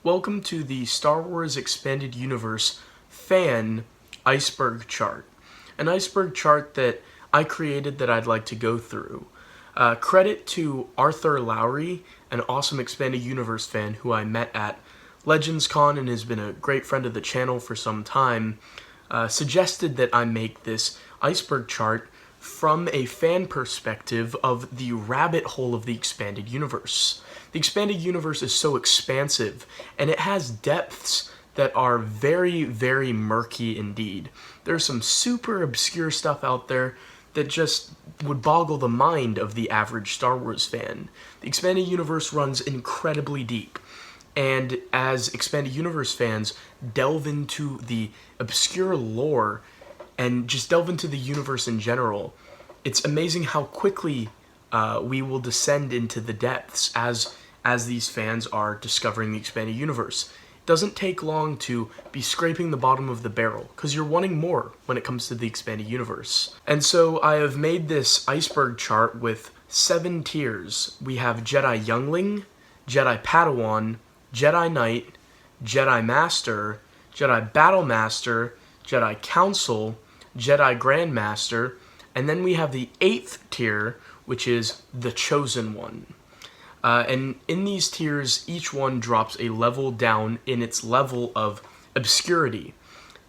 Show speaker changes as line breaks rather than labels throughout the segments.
Welcome to the Star Wars Expanded Universe fan Iceberg Chart. An iceberg chart that I created that I'd like to go through. Credit to Arthur Lowry, an awesome Expanded Universe fan who I met at Legends Con and has been a great friend of the channel for some time, suggested that I make this iceberg chart from a fan perspective of the rabbit hole of the Expanded Universe. The Expanded Universe is so expansive, and it has depths that are very, very murky indeed. There's some super obscure stuff out there that just would boggle the mind of the average Star Wars fan. The Expanded Universe runs incredibly deep, and as Expanded Universe fans delve into the obscure lore and just delve into the universe in general, it's amazing how quickly we will descend into the depths as these fans are discovering the Expanded Universe. It doesn't take long to be scraping the bottom of the barrel, because you're wanting more when it comes to the Expanded Universe. And so I have made this iceberg chart with 7 tiers. We have Jedi Youngling, Jedi Padawan, Jedi Knight, Jedi Master, Jedi Battle Master, Jedi Council, Jedi Grandmaster, and then we have the 8th tier, which is the Chosen One. And in these tiers, each one drops a level down in its level of obscurity.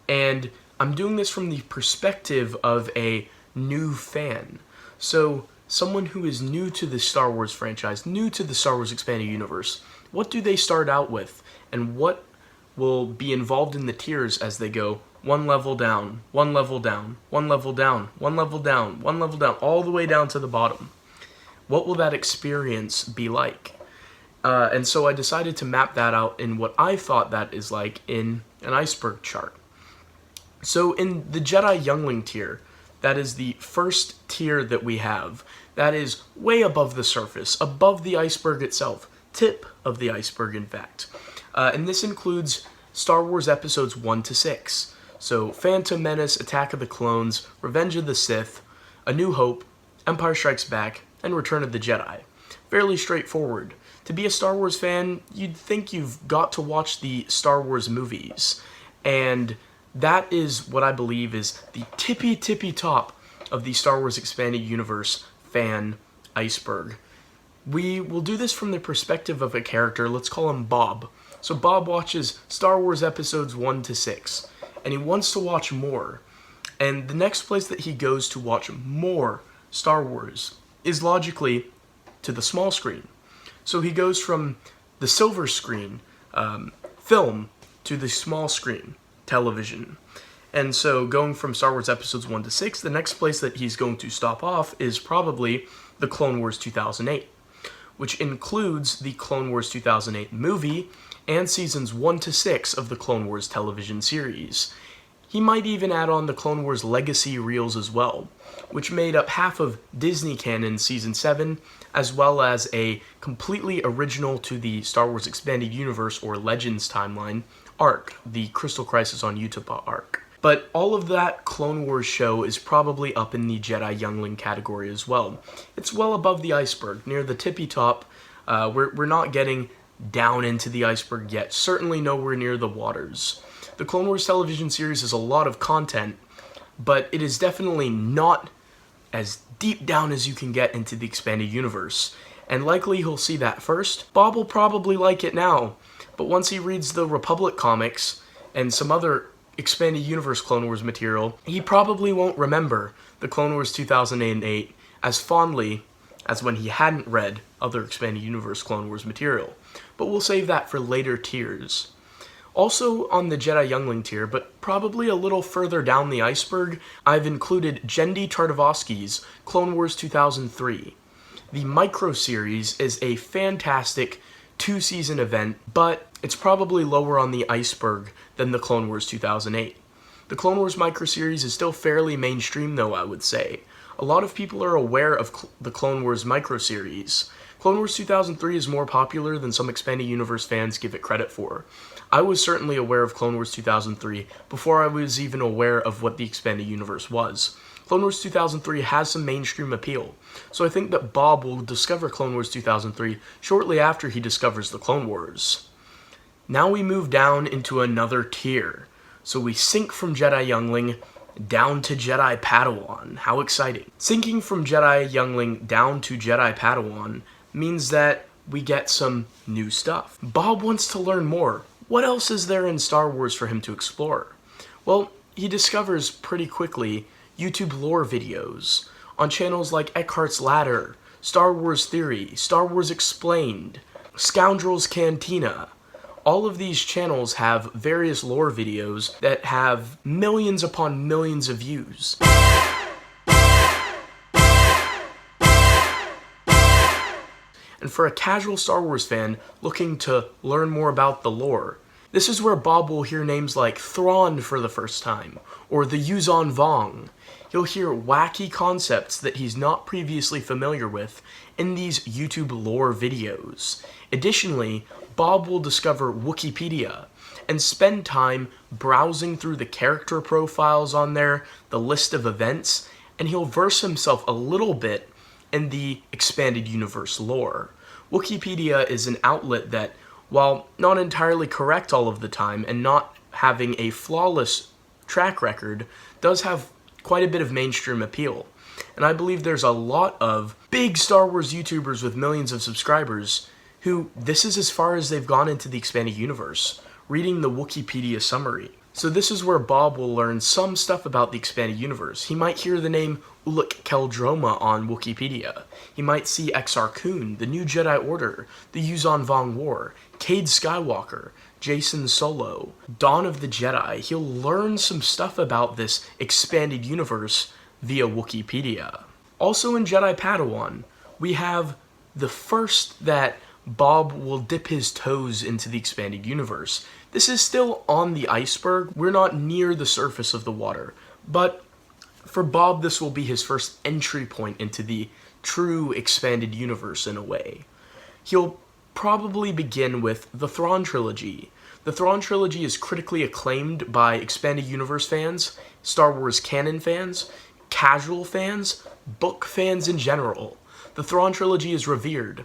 And I'm doing this from the perspective of a new fan. So, someone who is new to the Star Wars franchise, new to the Star Wars Expanded Universe, what do they start out with? And what will be involved in the tiers as they go one level down, one level down, one level down, one level down, one level down, all the way down to the bottom? What will that experience be like? And so I decided to map that out in what I thought that is like in an iceberg chart. So in the Jedi Youngling tier, that is the first tier that we have. That is way above the surface, above the iceberg itself, tip of the iceberg in fact. And this includes Star Wars Episodes 1 to 6. So Phantom Menace, Attack of the Clones, Revenge of the Sith, A New Hope, Empire Strikes Back, and Return of the Jedi. Fairly straightforward. To be a Star Wars fan, you'd think you've got to watch the Star Wars movies. And that is what I believe is the tippy top of the Star Wars Expanded Universe fan iceberg. We will do this from the perspective of a character, let's call him Bob. So Bob watches Star Wars Episodes 1 to 6, and he wants to watch more. And the next place that he goes to watch more Star Wars is logically to the small screen. So he goes from the silver screen film to the small screen television. And so going from Star Wars Episodes 1 to 6, the next place that he's going to stop off is probably the Clone Wars 2008, which includes the Clone Wars 2008 movie and seasons 1 to 6 of the Clone Wars television series. He might even add on the Clone Wars Legacy reels as well, which made up half of Disney canon Season 7, as well as a completely original to the Star Wars Expanded Universe or Legends timeline arc, the Crystal Crisis on Utapau arc. But all of that Clone Wars show is probably up in the Jedi Youngling category as well. It's well above the iceberg, near the tippy top. We're not getting down into the iceberg yet, certainly nowhere near the waters. The Clone Wars television series is a lot of content, but it is definitely not as deep down as you can get into the Expanded Universe, and likely he'll see that first. Bob will probably like it now, but once he reads the Republic comics and some other Expanded Universe Clone Wars material, he probably won't remember the Clone Wars 2008 as fondly as when he hadn't read other Expanded Universe Clone Wars material. But we'll save that for later tiers. Also on the Jedi Youngling tier, but probably a little further down the iceberg, I've included Jendi Tartakovsky's Clone Wars 2003. The micro-series is a fantastic 2-season event, but it's probably lower on the iceberg than the Clone Wars 2008. The Clone Wars micro-series is still fairly mainstream though, I would say. A lot of people are aware of the Clone Wars micro-series. Clone Wars 2003 is more popular than some Expanded Universe fans give it credit for. I was certainly aware of Clone Wars 2003 before I was even aware of what the Expanded Universe was. Clone Wars 2003 has some mainstream appeal, so I think that Bob will discover Clone Wars 2003 shortly after he discovers the Clone Wars. Now we move down into another tier. So we sink from Jedi Youngling down to Jedi Padawan. How exciting. Sinking from Jedi Youngling down to Jedi Padawan means that we get some new stuff. Bob wants to learn more. What else is there in Star Wars for him to explore? Well, he discovers pretty quickly YouTube lore videos on channels like Eckhart's Ladder, Star Wars Theory, Star Wars Explained, Scoundrel's Cantina. All of these channels have various lore videos that have millions upon millions of views. And for a casual Star Wars fan looking to learn more about the lore, this is where Bob will hear names like Thrawn for the first time, or the Yuuzhan Vong. He'll hear wacky concepts that he's not previously familiar with in these YouTube lore videos. Additionally, Bob will discover Wikipedia and spend time browsing through the character profiles on there, the list of events, and he'll verse himself a little bit in the expanded universe lore. Wikipedia is an outlet that, while not entirely correct all of the time and not having a flawless track record, does have quite a bit of mainstream appeal. And I believe there's a lot of big Star Wars YouTubers with millions of subscribers who this is as far as they've gone into the expanded universe, reading the Wikipedia summary. So this is where Bob will learn some stuff about the expanded universe. He might hear the name Ulic Qel-Droma on Wikipedia. He might see Exar Kun, the New Jedi Order, the Yuuzhan Vong War, Cade Skywalker, Jason Solo, Dawn of the Jedi. He'll learn some stuff about this expanded universe via Wikipedia. Also in Jedi Padawan, we have the first that Bob will dip his toes into the expanded universe. This is still on the iceberg. We're not near the surface of the water, but for Bob, this will be his first entry point into the true expanded universe in a way. He'll probably begin with the Thrawn trilogy. The Thrawn trilogy is critically acclaimed by expanded universe fans, Star Wars canon fans, casual fans, book fans in general. The Thrawn trilogy is revered,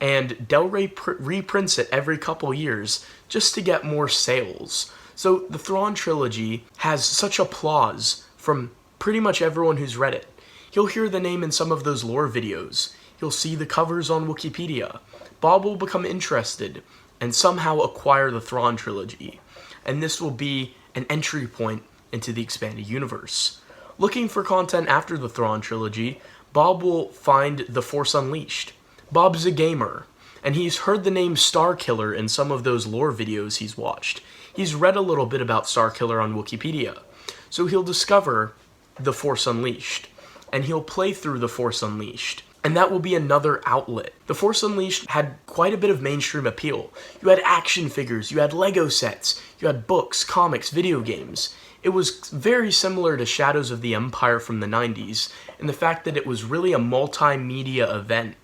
and Del Rey reprints it every couple years just to get more sales. So the Thrawn trilogy has such applause from pretty much everyone who's read it. He'll hear the name in some of those lore videos. He'll see the covers on Wikipedia. Bob will become interested and somehow acquire the Thrawn trilogy, and this will be an entry point into the expanded universe. Looking for content after the Thrawn trilogy, Bob will find The Force Unleashed. Bob's a gamer, and he's heard the name Starkiller in some of those lore videos he's watched. He's read a little bit about Starkiller on Wikipedia, so he'll discover The Force Unleashed, and he'll play through The Force Unleashed, and that will be another outlet. The Force Unleashed had quite a bit of mainstream appeal. You had action figures, you had Lego sets, you had books, comics, video games. It was very similar to Shadows of the Empire from the 90s, in the fact that it was really a multimedia event.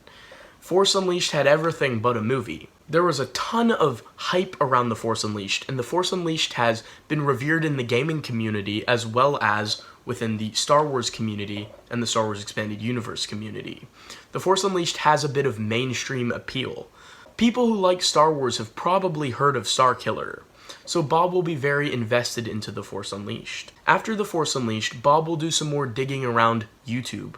Force Unleashed had everything but a movie. There was a ton of hype around The Force Unleashed, and The Force Unleashed has been revered in the gaming community as well as within the Star Wars community and the Star Wars Expanded Universe community. The Force Unleashed has a bit of mainstream appeal. People who like Star Wars have probably heard of Starkiller, so Bob will be very invested into The Force Unleashed. After The Force Unleashed, Bob will do some more digging around YouTube,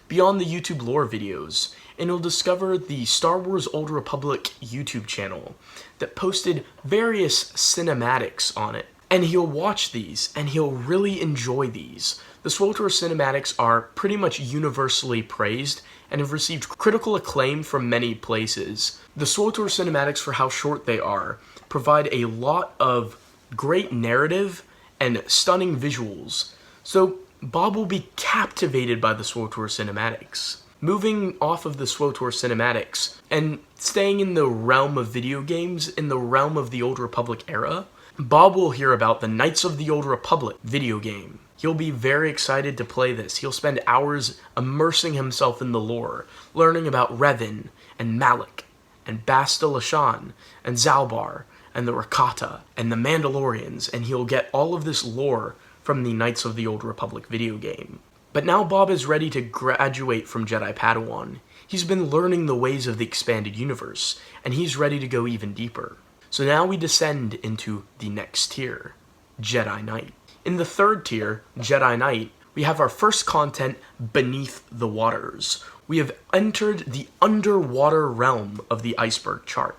beyond the YouTube lore videos, and he'll discover the Star Wars Old Republic YouTube channel that posted various cinematics on it. And he'll watch these, and he'll really enjoy these. The SWTOR cinematics are pretty much universally praised and have received critical acclaim from many places. The SWTOR cinematics, for how short they are, provide a lot of great narrative and stunning visuals. So Bob will be captivated by the SWTOR cinematics. Moving off of the SWTOR cinematics and staying in the realm of video games, in the realm of the Old Republic era, Bob will hear about the Knights of the Old Republic video game. He'll be very excited to play this. He'll spend hours immersing himself in the lore, learning about Revan and Malak and Basta Lashan and Zalbar and the Rakata and the Mandalorians, and he'll get all of this lore from the Knights of the Old Republic video game. But now Bob is ready to graduate from Jedi Padawan. He's been learning the ways of the expanded universe, and he's ready to go even deeper. So now we descend into the next tier, Jedi Knight. In the third tier, Jedi Knight, we have our first content, Beneath the Waters. We have entered the underwater realm of the Iceberg Chart.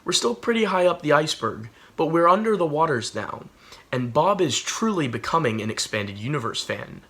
We're still pretty high up the iceberg, but we're under the waters now, and Bob is truly becoming an expanded universe fan.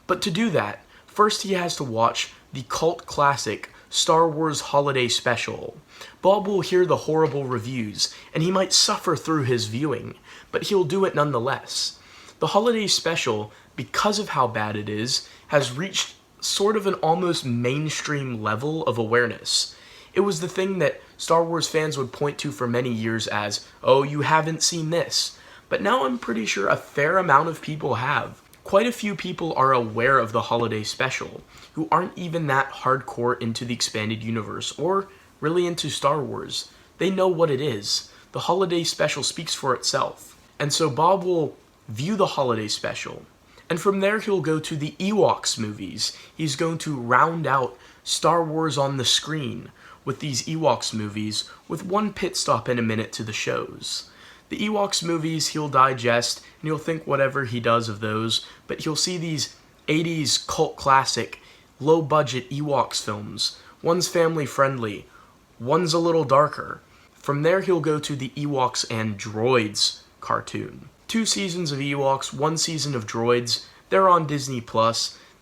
But to do that, first he has to watch the cult classic Star Wars Holiday Special. Bob will hear the horrible reviews, and he might suffer through his viewing, but he'll do it nonetheless. The Holiday Special, because of how bad it is, has reached sort of an almost mainstream level of awareness. It was the thing that Star Wars fans would point to for many years as, oh, you haven't seen this. But now I'm pretty sure a fair amount of people have. Quite a few people are aware of the Holiday Special, who aren't even that hardcore into the expanded universe, or really into Star Wars. They know what it is. The Holiday Special speaks for itself. And so Bob will view the Holiday Special, and from there he'll go to the Ewoks movies. He's going to round out Star Wars on the screen with these Ewoks movies, with one pit stop in a minute to the shows. The Ewoks movies he'll digest, and he'll think whatever he does of those, but he'll see these 80s cult classic, low-budget Ewoks films. One's family-friendly, one's a little darker. From there he'll go to the Ewoks and Droids cartoon. 2 seasons of Ewoks, 1 season of Droids. They're on Disney+.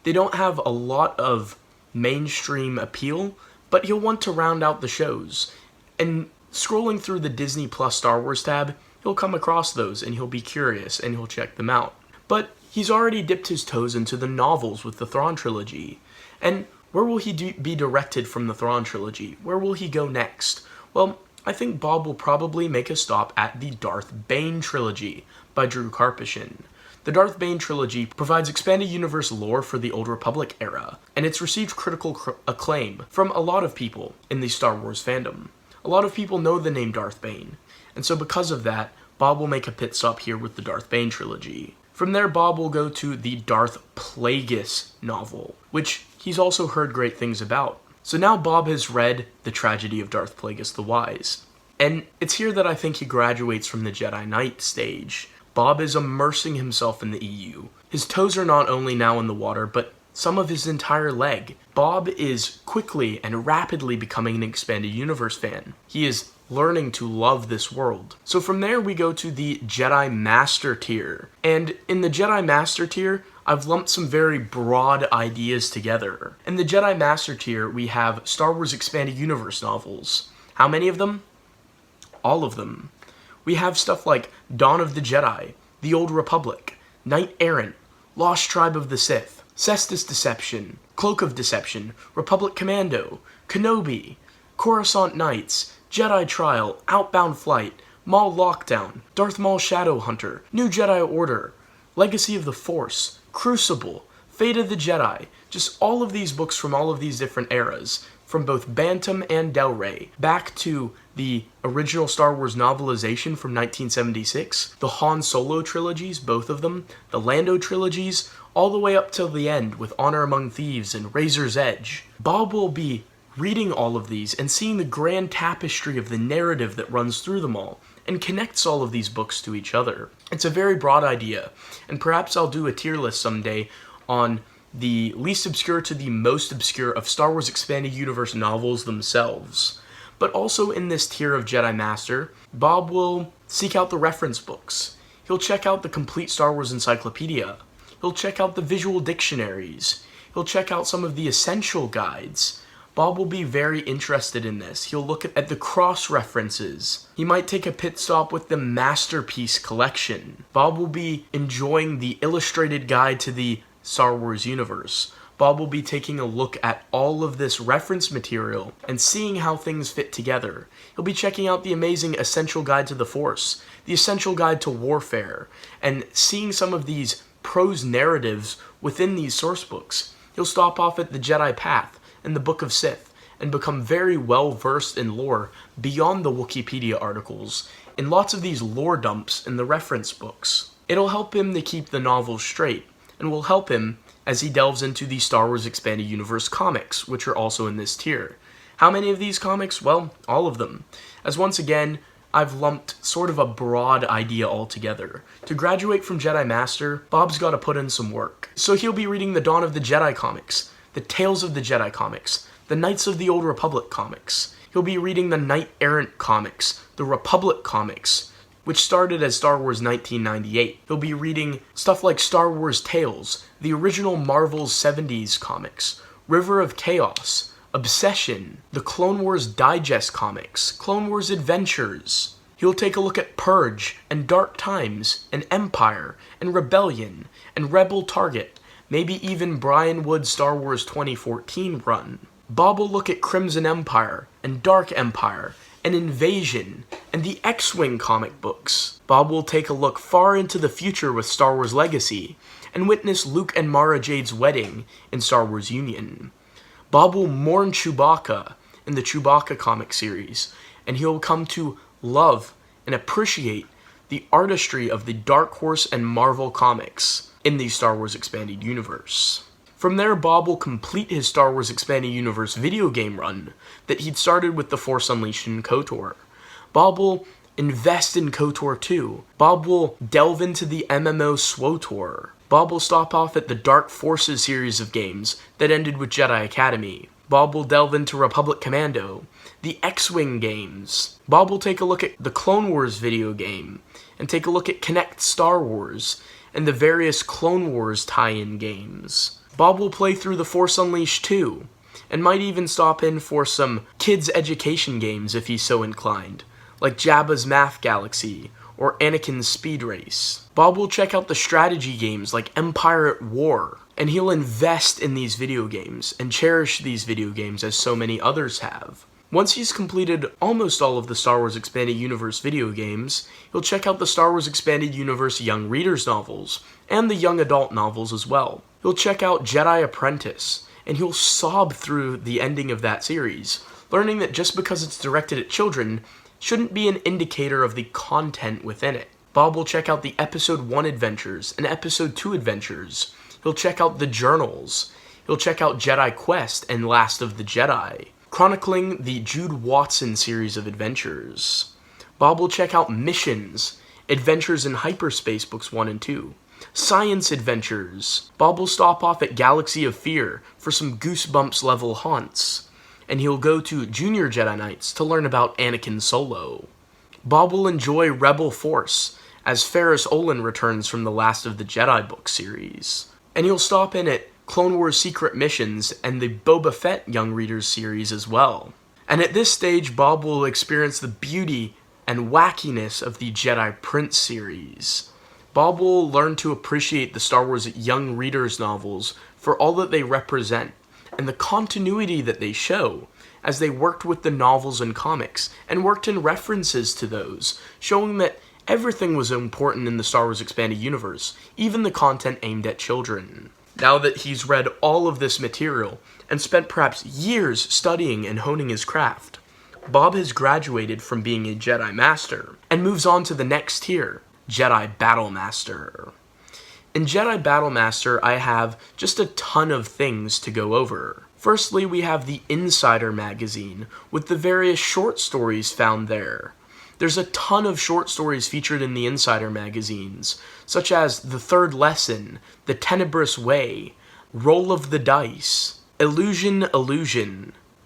They don't have a lot of mainstream appeal, but he'll want to round out the shows. And scrolling through the Disney Plus Star Wars tab, he'll come across those, and he'll be curious, and he'll check them out. But he's already dipped his toes into the novels with the Thrawn trilogy. And where will he be directed from the Thrawn trilogy? Where will he go next? Well, I think Bob will probably make a stop at the Darth Bane trilogy by Drew Karpyshyn. The Darth Bane trilogy provides expanded universe lore for the Old Republic era, and it's received critical acclaim from a lot of people in the Star Wars fandom. A lot of people know the name Darth Bane, and so because of that, Bob will make a pit stop here with the Darth Bane trilogy. From there, Bob will go to the Darth Plagueis novel, which he's also heard great things about. So now Bob has read The Tragedy of Darth Plagueis the Wise, and it's here that I think he graduates from the Jedi Knight stage. Bob is immersing himself in the EU. His toes are not only now in the water, but some of his entire leg. Bob is quickly and rapidly becoming an expanded universe fan. He is learning to love this world. So from there we go to the Jedi Master tier. And in the Jedi Master tier, I've lumped some very broad ideas together. In the Jedi Master tier, we have Star Wars Expanded Universe novels. How many of them? All of them. We have stuff like Dawn of the Jedi, The Old Republic, Knight Errant, Lost Tribe of the Sith, Cestus Deception, Cloak of Deception, Republic Commando, Kenobi, Coruscant Knights, Jedi Trial, Outbound Flight, Maul Lockdown, Darth Maul Shadowhunter, New Jedi Order, Legacy of the Force, Crucible, Fate of the Jedi, just all of these books from all of these different eras, from both Bantam and Del Rey, back to the original Star Wars novelization from 1976, the Han Solo trilogies, both of them, the Lando trilogies, all the way up till the end with Honor Among Thieves and Razor's Edge. Bob will be reading all of these and seeing the grand tapestry of the narrative that runs through them all, and connects all of these books to each other. It's a very broad idea, and perhaps I'll do a tier list someday on the least obscure to the most obscure of Star Wars Expanded Universe novels themselves. But also in this tier of Jedi Master, Bob will seek out the reference books. He'll check out the complete Star Wars encyclopedia. He'll check out the visual dictionaries. He'll check out some of the essential guides. Bob will be very interested in this. He'll look at the cross-references. He might take a pit stop with the Masterpiece Collection. Bob will be enjoying the illustrated guide to the Star Wars universe. Bob will be taking a look at all of this reference material and seeing how things fit together. He'll be checking out the amazing Essential Guide to the Force, the Essential Guide to Warfare, and seeing some of these prose narratives within these source books. He'll stop off at the Jedi Path and the Book of Sith and become very well versed in lore beyond the Wikipedia articles, in lots of these lore dumps in the reference books. It'll help him to keep the novels straight, and will help him as he delves into the Star Wars Expanded Universe comics, which are also in this tier. How many of these comics? Well, all of them. As once again, I've lumped sort of a broad idea altogether. To graduate from Jedi Master, Bob's got to put in some work. So he'll be reading the Dawn of the Jedi comics, the Tales of the Jedi comics, the Knights of the Old Republic comics. He'll be reading the Knight Errant comics, the Republic comics, which started as Star Wars 1998. He'll be reading stuff like Star Wars Tales, the original Marvel's 70s comics, River of Chaos, Obsession, the Clone Wars Digest comics, Clone Wars Adventures. He'll take a look at Purge, and Dark Times, and Empire, and Rebellion, and Rebel Target, maybe even Brian Wood's Star Wars 2014 run. Bob will look at Crimson Empire, and Dark Empire, and Invasion, and the X-Wing comic books. Bob will take a look far into the future with Star Wars Legacy, and witness Luke and Mara Jade's wedding in Star Wars Union. Bob will mourn Chewbacca in the Chewbacca comic series, and he'll come to love and appreciate the artistry of the Dark Horse and Marvel comics in the Star Wars Expanded Universe. From there, Bob will complete his Star Wars Expanded Universe video game run that he'd started with The Force Unleashed and KOTOR. Bob will invest in KOTOR 2. Bob will delve into the MMO SWOTOR. Bob will stop off at the Dark Forces series of games that ended with Jedi Academy. Bob will delve into Republic Commando, the X-Wing games. Bob will take a look at the Clone Wars video game, and take a look at Kinect Star Wars, and the various Clone Wars tie-in games. Bob will play through The Force Unleashed 2, and might even stop in for some kids' education games if he's so inclined, like Jabba's Math Galaxy, or Anakin's Speed Race. Bob will check out the strategy games like Empire at War, and he'll invest in these video games, and cherish these video games as so many others have. Once he's completed almost all of the Star Wars Expanded Universe video games, he'll check out the Star Wars Expanded Universe Young Readers novels, and the Young Adult novels as well. He'll check out Jedi Apprentice, and he'll sob through the ending of that series, learning that just because it's directed at children shouldn't be an indicator of the content within it. Bob will check out the Episode 1 adventures and Episode 2 adventures. He'll check out the journals. He'll check out Jedi Quest and Last of the Jedi, chronicling the Jude Watson series of adventures. Bob will check out Missions, Adventures in Hyperspace Books 1 and 2, Science Adventures. Bob will stop off at Galaxy of Fear for some Goosebumps level haunts, and he'll go to Junior Jedi Knights to learn about Anakin Solo. Bob will enjoy Rebel Force as Ferris Olin returns from the Last of the Jedi book series, and he'll stop in at Clone Wars Secret Missions and the Boba Fett Young Readers series as well. And at this stage, Bob will experience the beauty and wackiness of the Jedi Prince series. Bob will learn to appreciate the Star Wars Young Readers novels for all that they represent, and the continuity that they show, as they worked with the novels and comics, and worked in references to those, showing that everything was important in the Star Wars Expanded Universe, even the content aimed at children. Now that he's read all of this material, and spent perhaps years studying and honing his craft, Bob has graduated from being a Jedi Master, and moves on to the next tier, Jedi Battle Master. In Jedi Battle Master, I have just a ton of things to go over. Firstly, we have the Insider magazine, with the various short stories found there. There's a ton of short stories featured in the Insider magazines, such as The Third Lesson, The Tenebrous Way, Roll of the Dice, Illusion,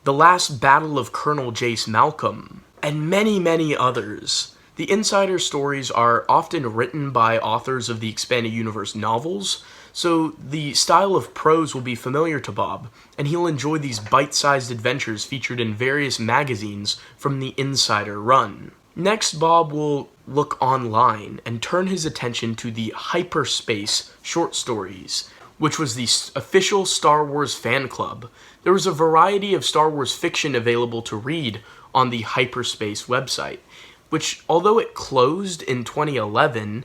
The Last Battle of Colonel Jace Malcolm, and many, many others. The Insider stories are often written by authors of the Expanded Universe novels, so the style of prose will be familiar to Bob, and he'll enjoy these bite-sized adventures featured in various magazines from the Insider run. Next, Bob will look online and turn his attention to the Hyperspace short stories, which was the official Star Wars fan club. There was a variety of Star Wars fiction available to read on the Hyperspace website, which, although it closed in 2011,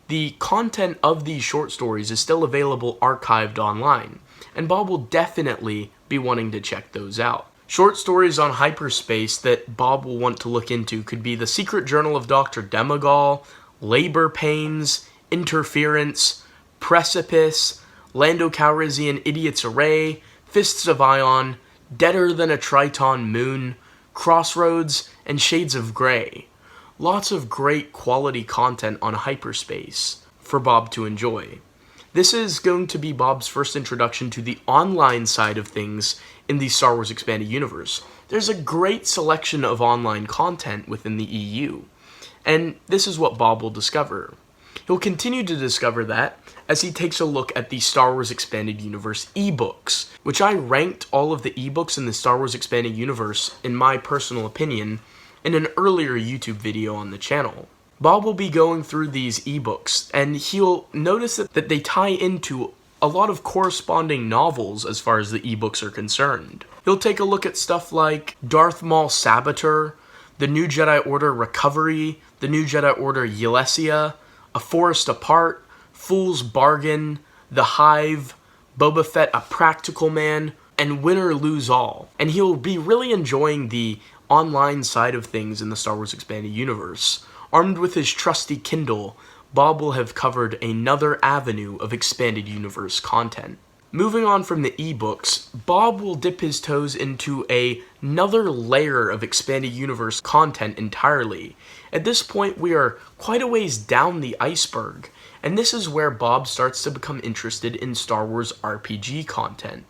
the content of these short stories is still available archived online, and Bob will definitely be wanting to check those out. Short stories on Hyperspace that Bob will want to look into could be The Secret Journal of Dr. Demagol, Labor Pains, Interference, Precipice, Lando Calrissian Idiot's Array, Fists of Ion, Deader Than a Triton Moon, Crossroads, and Shades of Grey. Lots of great quality content on hyperspace for Bob to enjoy. This is going to be Bob's first introduction to the online side of things in the Star Wars Expanded Universe. There's a great selection of online content within the EU, and this is what Bob will discover. He'll continue to discover that as he takes a look at the Star Wars Expanded Universe ebooks, which I ranked all of the ebooks in the Star Wars Expanded Universe, in my personal opinion, in an earlier YouTube video on the channel. Bob will be going through these ebooks, and he'll notice that they tie into a lot of corresponding novels as far as the ebooks are concerned. He'll take a look at stuff like Darth Maul Saboteur, The New Jedi Order Recovery, The New Jedi Order Ylesia, A Forest Apart, Fool's Bargain, The Hive, Boba Fett A Practical Man, and Win or Lose All. And he'll be really enjoying the online side of things in the Star Wars Expanded Universe. Armed with his trusty Kindle, Bob will have covered another avenue of Expanded Universe content. Moving on from the ebooks, Bob will dip his toes into another layer of Expanded Universe content entirely. At this point, we are quite a ways down the iceberg, and this is where Bob starts to become interested in Star Wars RPG content.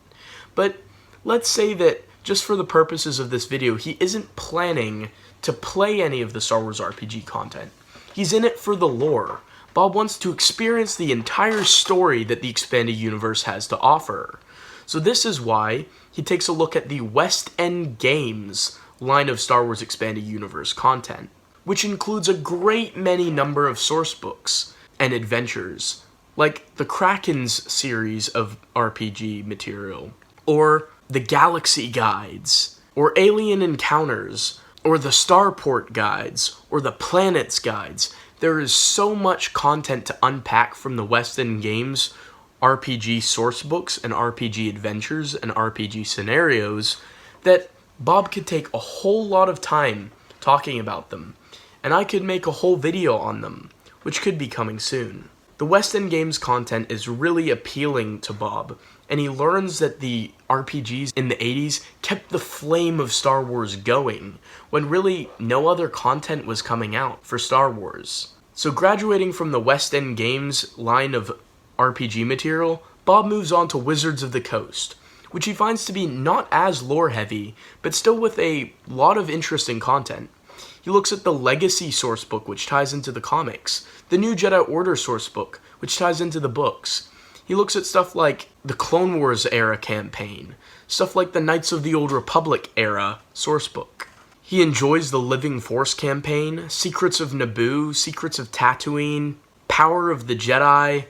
But let's say that, just for the purposes of this video, he isn't planning to play any of the Star Wars RPG content. He's in it for the lore. Bob wants to experience the entire story that the Expanded Universe has to offer. So this is why he takes a look at the West End Games line of Star Wars Expanded Universe content, which includes a great many number of source books and adventures, like the Kraken's series of RPG material, or the Galaxy Guides, or Alien Encounters, or the Starport Guides, or the Planets Guides. There is so much content to unpack from the West End Games RPG source books and RPG adventures and RPG scenarios that Bob could take a whole lot of time talking about them, and I could make a whole video on them, which could be coming soon. The West End Games content is really appealing to Bob, and he learns that the RPGs in the 80s kept the flame of Star Wars going, when really no other content was coming out for Star Wars. So graduating from the West End Games line of RPG material, Bob moves on to Wizards of the Coast, which he finds to be not as lore-heavy, but still with a lot of interesting content. He looks at the Legacy sourcebook, which ties into the comics, the New Jedi Order sourcebook, which ties into the books. He looks at stuff like the Clone Wars era campaign, stuff like the Knights of the Old Republic era sourcebook. He enjoys the Living Force campaign, Secrets of Naboo, Secrets of Tatooine, Power of the Jedi,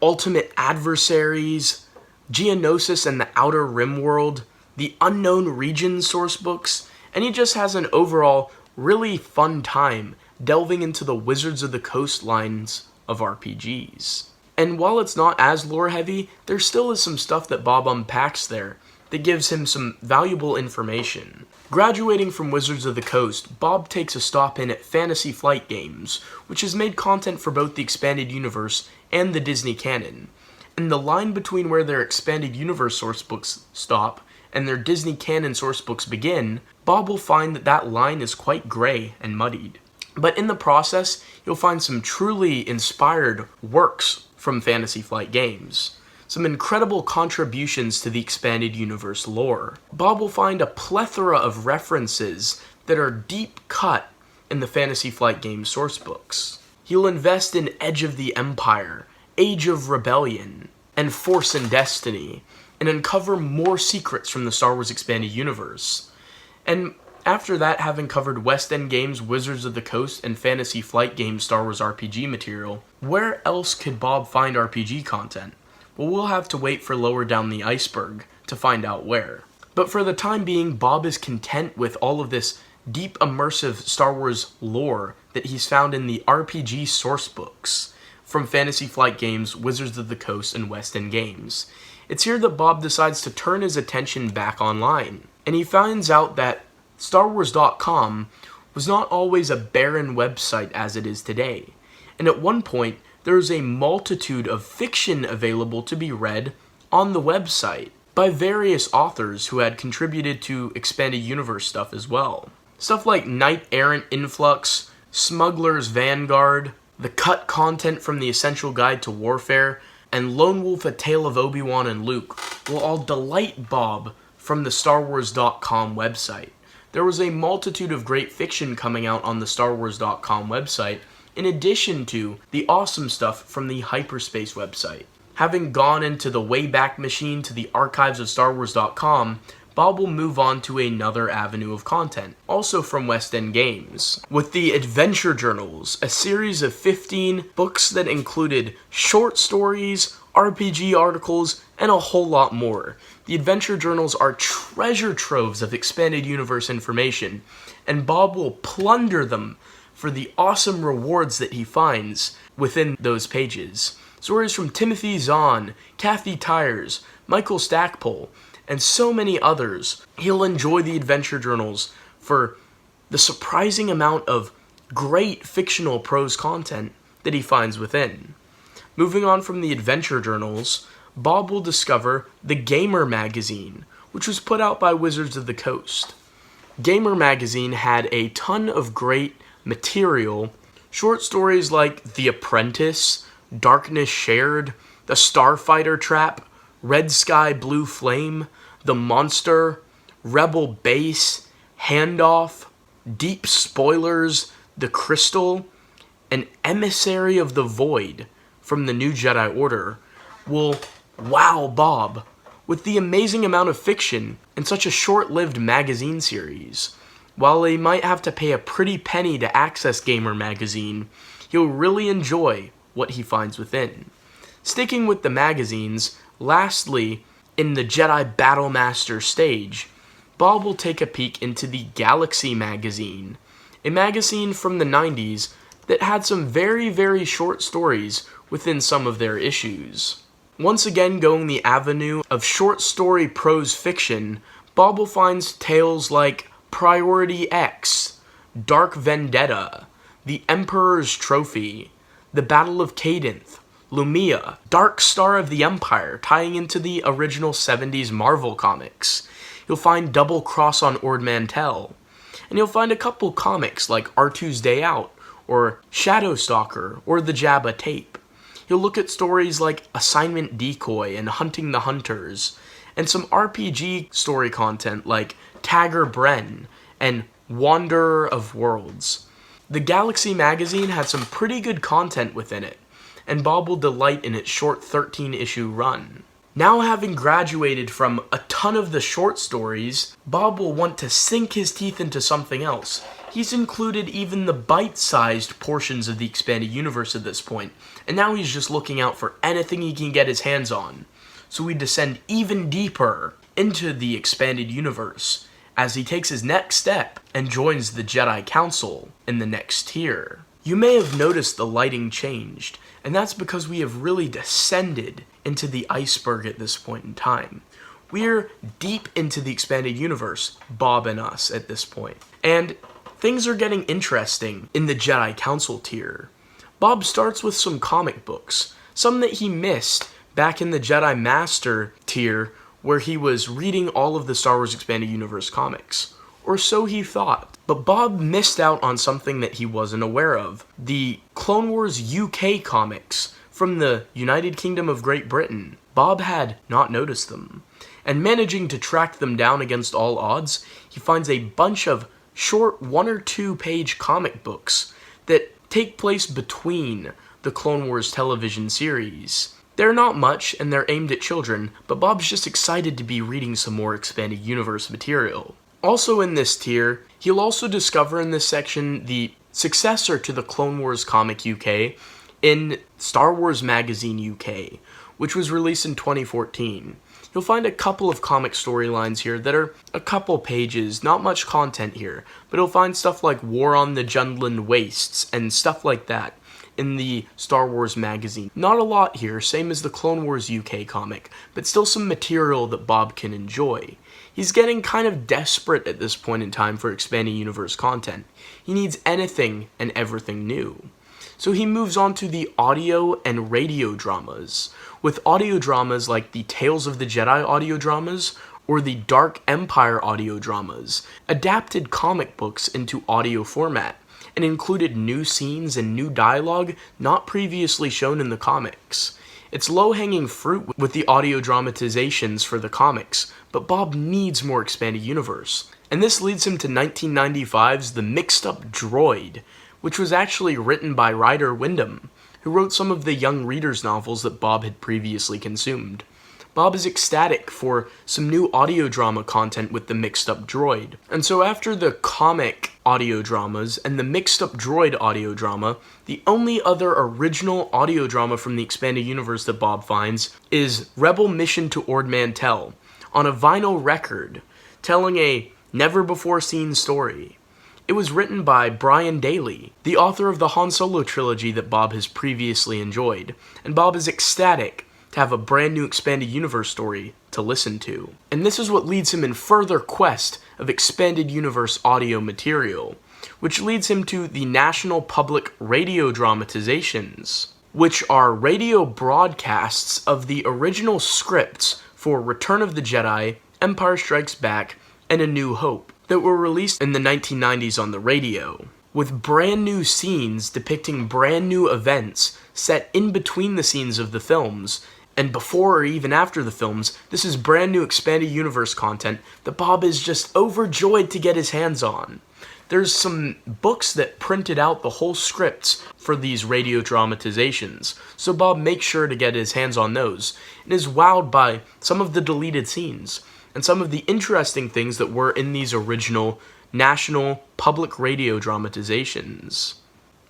Ultimate Adversaries, Geonosis and the Outer Rim World, the Unknown Regions sourcebooks, and he just has an overall really fun time delving into the Wizards of the Coast lines of RPGs. And while it's not as lore-heavy, there still is some stuff that Bob unpacks there that gives him some valuable information. Graduating from Wizards of the Coast, Bob takes a stop in at Fantasy Flight Games, which has made content for both the Expanded Universe and the Disney canon. And the line between where their Expanded Universe sourcebooks stop and their Disney canon sourcebooks begin, Bob will find that that line is quite gray and muddied. But in the process, you'll find some truly inspired works from Fantasy Flight Games. Some incredible contributions to the Expanded Universe lore. Bob will find a plethora of references that are deep cut in the Fantasy Flight Games sourcebooks. He'll invest in Edge of the Empire, Age of Rebellion, and Force and Destiny, and uncover more secrets from the Star Wars Expanded Universe. And after that, having covered West End Games, Wizards of the Coast, and Fantasy Flight Games Star Wars RPG material, where else could Bob find RPG content? Well, we'll have to wait for lower down the iceberg to find out where. But for the time being, Bob is content with all of this deep immersive Star Wars lore that he's found in the RPG sourcebooks from Fantasy Flight Games, Wizards of the Coast, and West End Games. It's here that Bob decides to turn his attention back online, and he finds out that StarWars.com was not always a barren website as it is today, and at one point, there is a multitude of fiction available to be read on the website by various authors who had contributed to Expanded Universe stuff as well. Stuff like Knight Errant Influx, Smuggler's Vanguard, the cut content from the Essential Guide to Warfare, and Lone Wolf: A Tale of Obi-Wan and Luke will all delight Bob from the StarWars.com website. There was a multitude of great fiction coming out on the StarWars.com website, in addition to the awesome stuff from the Hyperspace website. Having gone into the Wayback Machine to the archives of StarWars.com, Bob will move on to another avenue of content, also from West End Games, with the Adventure Journals, a series of 15 books that included short stories, RPG articles, and a whole lot more. The Adventure Journals are treasure troves of Expanded Universe information, and Bob will plunder them for the awesome rewards that he finds within those pages. Stories from Timothy Zahn, Kathy Tyers, Michael Stackpole, and so many others. He'll enjoy the Adventure Journals for the surprising amount of great fictional prose content that he finds within. Moving on from the Adventure Journals, Bob will discover the Gamer Magazine, which was put out by Wizards of the Coast. Gamer Magazine had a ton of great material, short stories like The Apprentice, Darkness Shared, The Starfighter Trap, Red Sky Blue Flame, The Monster, Rebel Base, Handoff, Deep Spoilers, The Crystal, and Emissary of the Void from the New Jedi Order will wow Bob with the amazing amount of fiction in such a short-lived magazine series. While he might have to pay a pretty penny to access Gamer Magazine, he'll really enjoy what he finds within. Sticking with the magazines, lastly, in the Jedi Battle Master stage, Bob will take a peek into the Galaxy Magazine, a magazine from the 90s that had some very, very short stories within some of their issues. Once again going the avenue of short story prose fiction, Bob will find tales like Priority X, Dark Vendetta, The Emperor's Trophy, The Battle of Cadenth, Lumia, Dark Star of the Empire, tying into the original 70s Marvel comics. You'll find Double Cross on Ord Mantell. And you'll find a couple comics like R2's Day Out, or Shadow Stalker, or The Jabba Tape. You'll look at stories like Assignment Decoy and Hunting the Hunters, and some RPG story content like Tagger Bren and Wanderer of Worlds. The Galaxy Magazine had some pretty good content within it, and Bob will delight in its short 13-issue run. Now having graduated from a ton of the short stories, Bob will want to sink his teeth into something else. He's included even the bite-sized portions of the Expanded Universe at this point, and now he's just looking out for anything he can get his hands on. So we descend even deeper into the Expanded Universe as he takes his next step and joins the Jedi Council in the next tier. You may have noticed the lighting changed, and that's because we have really descended into the iceberg at this point in time. We're deep into the Expanded Universe, Bob and us, at this point. And things are getting interesting in the Jedi Council tier. Bob starts with some comic books, some that he missed back in the Jedi Master tier where he was reading all of the Star Wars Expanded Universe comics. Or so he thought. But Bob missed out on something that he wasn't aware of. The Clone Wars UK comics from the United Kingdom of Great Britain. Bob had not noticed them. And managing to track them down against all odds, he finds a bunch of short 1 or 2 page comic books that take place between the Clone Wars television series. They're not much, and they're aimed at children, but Bob's just excited to be reading some more Expanded Universe material. Also in this tier, he'll also discover in this section the successor to the Clone Wars comic UK in Star Wars Magazine UK, which was released in 2014. You'll find a couple of comic storylines here that are a couple pages, not much content here, but you'll find stuff like War on the Jundland Wastes and stuff like that in the Star Wars Magazine. Not a lot here, same as the Clone Wars UK comic, but still some material that Bob can enjoy. He's getting kind of desperate at this point in time for Expanding Universe content. He needs anything and everything new. So he moves on to the audio and radio dramas, with audio dramas like the Tales of the Jedi audio dramas or the Dark Empire audio dramas, adapted comic books into audio format, and included new scenes and new dialogue not previously shown in the comics. It's low-hanging fruit with the audio dramatizations for the comics, but Bob needs more expanded universe. And this leads him to 1995's The Mixed Up Droid, which was actually written by Ryder Wyndham, who wrote some of the young readers' novels that Bob had previously consumed. Bob is ecstatic for some new audio drama content with the Mixed Up Droid. And so after the comic audio dramas and the Mixed Up Droid audio drama, the only other original audio drama from the expanded universe that Bob finds is Rebel Mission to Ord Mantell, on a vinyl record, telling a never-before-seen story. It was written by Brian Daley, the author of the Han Solo trilogy that Bob has previously enjoyed, and Bob is ecstatic to have a brand new expanded universe story to listen to. And this is what leads him in further quest of expanded universe audio material, which leads him to the National Public Radio dramatizations, which are radio broadcasts of the original scripts for Return of the Jedi, Empire Strikes Back, and A New Hope, that were released in the 1990s on the radio, with brand new scenes depicting brand new events set in between the scenes of the films, and before or even after the films. This is brand new expanded universe content that Bob is just overjoyed to get his hands on. There's some books that printed out the whole scripts for these radio dramatizations, so Bob makes sure to get his hands on those, and is wowed by some of the deleted scenes, and some of the interesting things that were in these original National Public Radio dramatizations.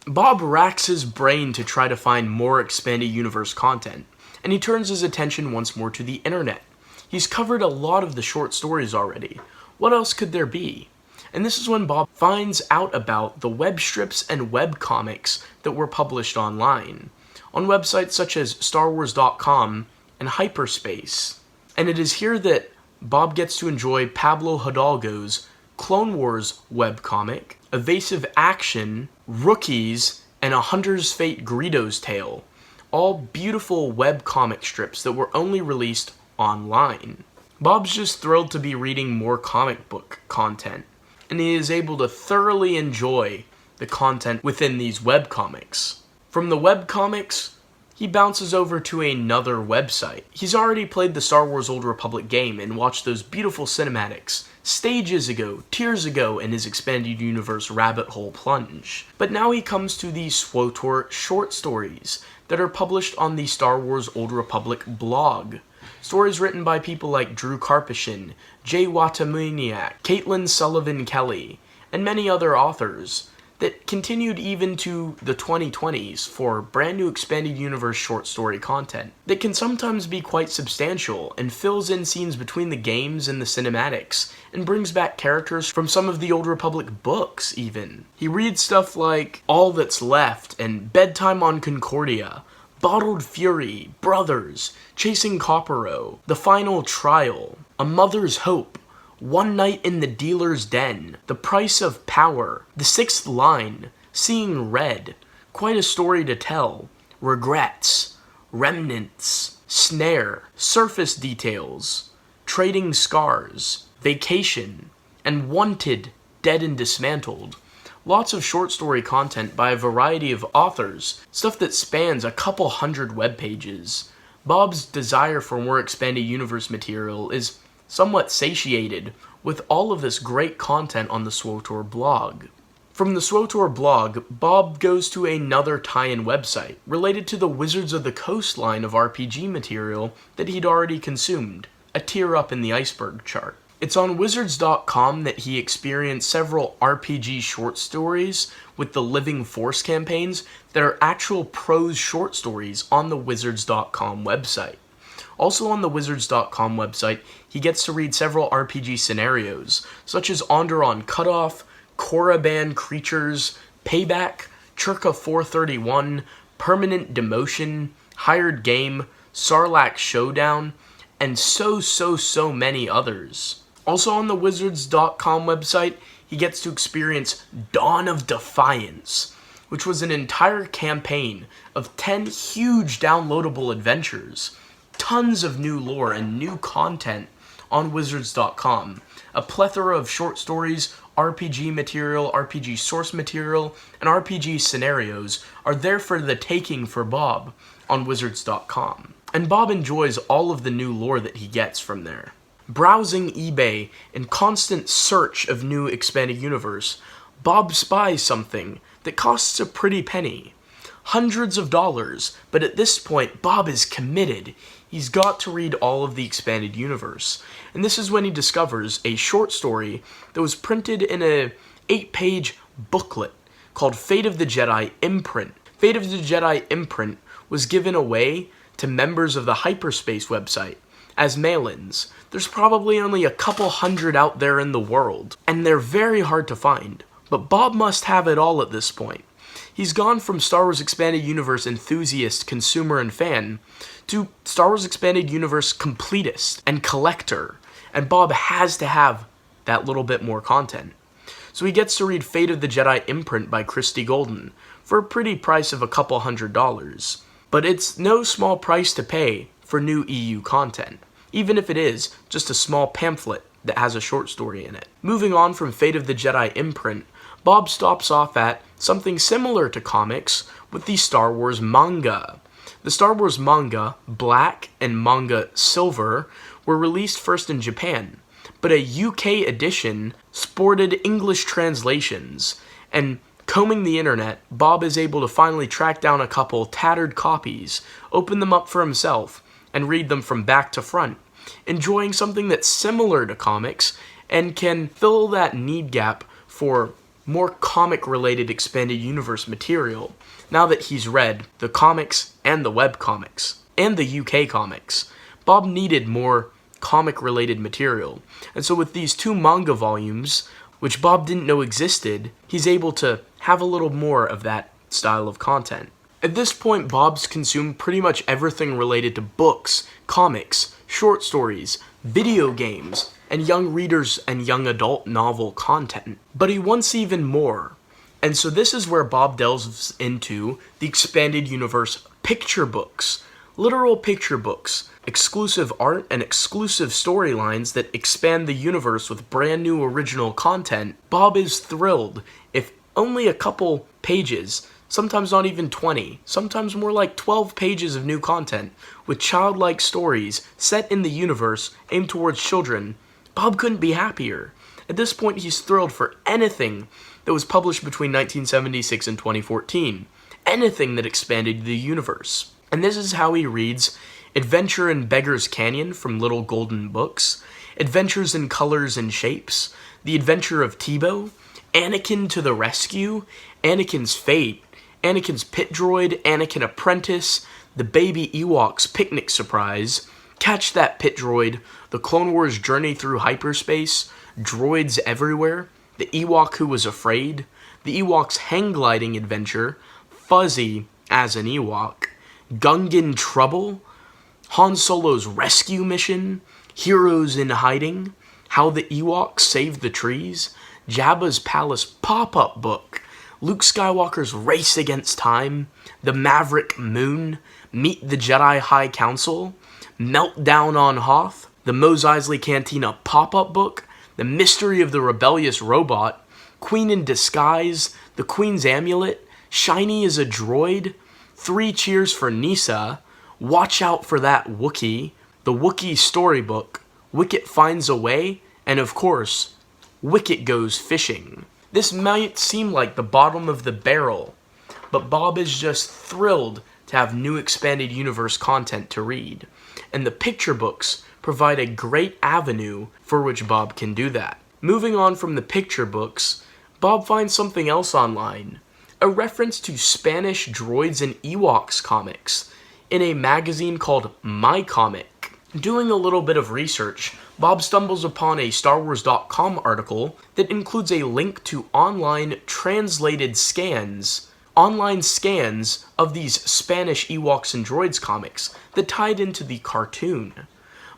Bob racks his brain to try to find more expanded universe content, and he turns his attention once more to the internet. He's covered a lot of the short stories already. What else could there be? And this is when Bob finds out about the web strips and web comics that were published online, on websites such as StarWars.com and Hyperspace. And it is here that Bob gets to enjoy Pablo Hidalgo's Clone Wars webcomic, Evasive Action, Rookies, and A Hunter's Fate Greedo's Tale, all beautiful webcomic strips that were only released online. Bob's just thrilled to be reading more comic book content, and he is able to thoroughly enjoy the content within these webcomics. From the webcomics, he bounces over to another website. He's already played the Star Wars Old Republic game and watched those beautiful cinematics stages ago, tears ago, in his expanded universe rabbit hole plunge. But now he comes to the SWTOR short stories that are published on the Star Wars Old Republic blog. Stories written by people like Drew Karpyshyn, Jay Watamaniak, Caitlin Sullivan Kelly, and many other authors that continued even to the 2020s for brand new expanded universe short story content that can sometimes be quite substantial and fills in scenes between the games and the cinematics and brings back characters from some of the Old Republic books even. He reads stuff like All That's Left and Bedtime on Concordia, Bottled Fury, Brothers, Chasing Coppero, The Final Trial, A Mother's Hope, One Night in the Dealer's Den, The Price of Power, The Sixth Line, Seeing Red, Quite a Story to Tell, Regrets, Remnants, Snare, Surface Details, Trading Scars, Vacation, and Wanted, Dead and Dismantled. Lots of short story content by a variety of authors, stuff that spans a couple hundred web pages. Bob's desire for more expanded universe material is somewhat satiated with all of this great content on the SWTOR blog. From the SWTOR blog, Bob goes to another tie-in website related to the Wizards of the Coast line of RPG material that he'd already consumed, a tier up in the Iceberg Chart. It's on Wizards.com that he experienced several RPG short stories with the Living Force campaigns that are actual prose short stories on the Wizards.com website. Also on the Wizards.com website, he gets to read several RPG scenarios, such as Onderon Cutoff, Korriban Creatures, Payback, Chirka 431, Permanent Demotion, Hired Game, Sarlacc Showdown, and so many others. Also on the Wizards.com website, he gets to experience Dawn of Defiance, which was an entire campaign of 10 huge downloadable adventures, tons of new lore and new content on Wizards.com, a plethora of short stories, RPG material, RPG source material, and RPG scenarios are there for the taking for Bob on Wizards.com. And Bob enjoys all of the new lore that he gets from there. Browsing eBay in constant search of new expanded universe, Bob spies something that costs a pretty penny. Hundreds of dollars, but at this point, Bob is committed. He's got to read all of the expanded universe. And this is when he discovers a short story that was printed in a 8-page booklet called Fate of the Jedi Imprint. Fate of the Jedi Imprint was given away to members of the Hyperspace website as mail-ins. There's probably only a couple hundred out there in the world, and they're very hard to find. But Bob must have it all at this point. He's gone from Star Wars Expanded Universe enthusiast, consumer, and fan to Star Wars Expanded Universe completist and collector, and Bob has to have that little bit more content. So he gets to read Fate of the Jedi Imprint by Christie Golden for a pretty price of a couple $100. But it's no small price to pay for new EU content, even if it is just a small pamphlet that has a short story in it. Moving on from Fate of the Jedi Imprint, Bob stops off at something similar to comics with the Star Wars manga. The Star Wars manga, Black and manga Silver, were released first in Japan, but a UK edition sported English translations, and combing the internet, Bob is able to finally track down a couple tattered copies, open them up for himself, and read them from back to front, enjoying something that's similar to comics and can fill that need gap for more comic-related expanded universe material now that he's read the comics and the web comics and the UK comics. Bob needed more comic-related material, and so with these 2 manga volumes, which Bob didn't know existed, he's able to have a little more of that style of content. At this point, Bob's consumed pretty much everything related to books, comics, short stories, video games, and young readers and young adult novel content. But he wants even more. And so this is where Bob delves into the expanded universe picture books. Literal picture books, exclusive art and exclusive storylines that expand the universe with brand new original content. Bob is thrilled if only a couple pages, sometimes not even 20, sometimes more like 12 pages of new content with childlike stories set in the universe aimed towards children. Bob couldn't be happier. At this point, he's thrilled for anything that was published between 1976 and 2014. Anything that expanded the universe. And this is how he reads Adventure in Beggar's Canyon from Little Golden Books, Adventures in Colors and Shapes, The Adventure of Tebow, Anakin to the Rescue, Anakin's Fate, Anakin's Pit Droid, Anakin Apprentice, The Baby Ewoks Picnic Surprise, Catch That Pit Droid, The Clone Wars Journey Through Hyperspace, Droids Everywhere, The Ewok Who Was Afraid, The Ewoks Hang Gliding Adventure, Fuzzy as an Ewok, Gungan Trouble, Han Solo's Rescue Mission, Heroes in Hiding, How the Ewoks Saved the Trees, Jabba's Palace Pop-Up Book, Luke Skywalker's Race Against Time, The Maverick Moon, Meet the Jedi High Council, Meltdown on Hoth, The Mos Eisley Cantina Pop-Up Book, The Mystery of the Rebellious Robot, Queen in Disguise, The Queen's Amulet, Shiny as a Droid, 3 Cheers for Nisa, Watch Out for That Wookiee, The Wookiee Storybook, Wicket Finds a Way, and of course, Wicket Goes Fishing. This might seem like the bottom of the barrel, but Bob is just thrilled to have new expanded universe content to read, and the picture books provide a great avenue for which Bob can do that. Moving on from the picture books, Bob finds something else online, a reference to Spanish droids and Ewoks comics in a magazine called My Comic. Doing a little bit of research, Bob stumbles upon a StarWars.com article that includes a link to online scans of these Spanish Ewoks and Droids comics that tied into the cartoon.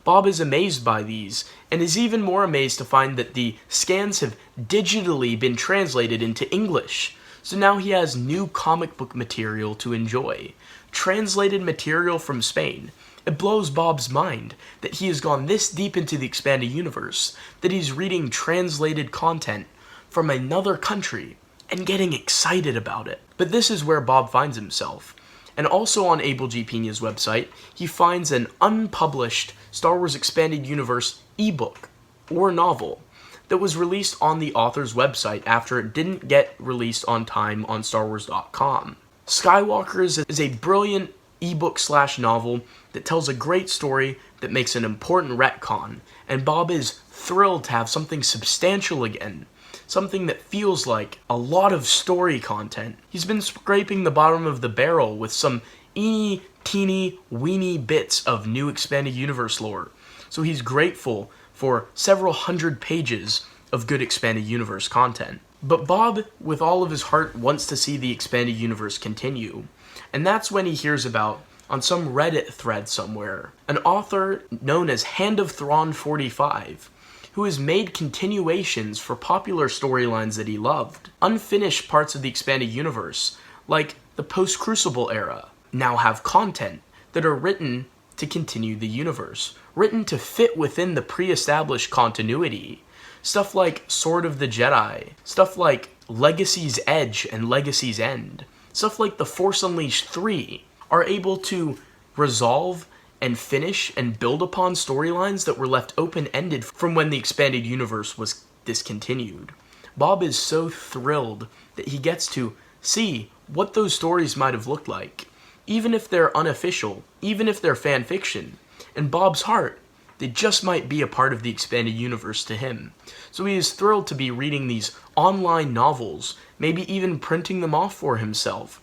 Bob is amazed by these, and is even more amazed to find that the scans have digitally been translated into English. So now he has new comic book material to enjoy. Translated material from Spain. It blows Bob's mind that he has gone this deep into the expanded universe, that he's reading translated content from another country and getting excited about it. But this is where Bob finds himself. And also on Abel G. Pena's website, he finds an unpublished Star Wars Expanded Universe ebook or novel that was released on the author's website after it didn't get released on time on StarWars.com. Skywalker is a brilliant ebook/novel that tells a great story that makes an important retcon, and Bob is thrilled to have something substantial again, something that feels like a lot of story content. He's been scraping the bottom of the barrel with some eeny, teeny, weeny bits of new expanded universe lore, so he's grateful for several hundred pages of good expanded universe content. But Bob, with all of his heart, wants to see the expanded universe continue. And that's when he hears about, on some Reddit thread somewhere, an author known as Hand of Thrawn 45, who has made continuations for popular storylines that he loved. Unfinished parts of the expanded universe, like the post-Crucible era, now have content that are written to continue the universe, written to fit within the pre-established continuity. Stuff like Sword of the Jedi, stuff like Legacy's Edge and Legacy's End, stuff like The Force Unleashed 3 are able to resolve and finish and build upon storylines that were left open-ended from when the expanded universe was discontinued. Bob is so thrilled that he gets to see what those stories might have looked like, even if they're unofficial, even if they're fan fiction. In Bob's heart, they just might be a part of the expanded universe to him. So he is thrilled to be reading these online novels, maybe even printing them off for himself,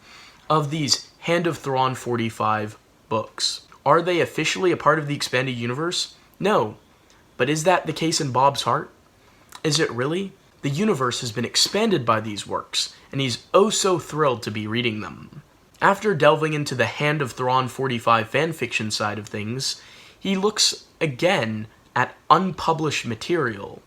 of these Hand of Thrawn 45 books. Are they officially a part of the expanded universe? No. But is that the case in Bob's heart? Is it really? The universe has been expanded by these works, and he's oh so thrilled to be reading them. After delving into the Hand of Thrawn 45 fanfiction side of things, he looks again at unpublished material.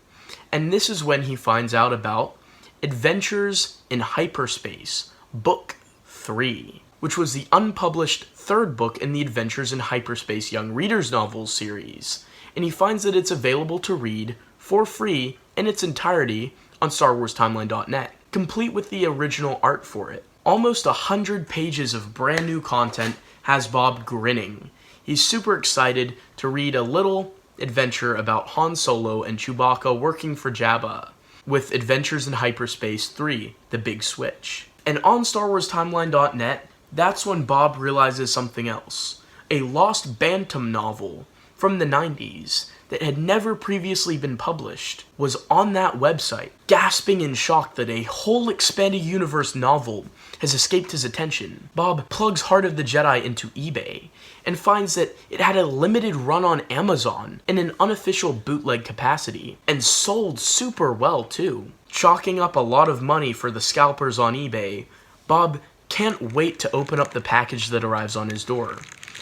And this is when he finds out about Adventures in Hyperspace, Book 3, which was the unpublished third book in the Adventures in Hyperspace Young Readers Novels series. And he finds that it's available to read for free in its entirety on StarWarsTimeline.net, complete with the original art for it. Almost 100 pages of brand new content has Bob grinning. He's super excited to read a little adventure about Han Solo and Chewbacca working for Jabba, with Adventures in Hyperspace 3, The Big Switch. And on StarWarsTimeline.net, that's when Bob realizes something else. A lost Bantam novel from the 90s that had never previously been published was on that website, gasping in shock that a whole expanded universe novel has escaped his attention. Bob plugs Heart of the Jedi into eBay and finds that it had a limited run on Amazon in an unofficial bootleg capacity, and sold super well too. Chalking up a lot of money for the scalpers on eBay, Bob can't wait to open up the package that arrives on his door,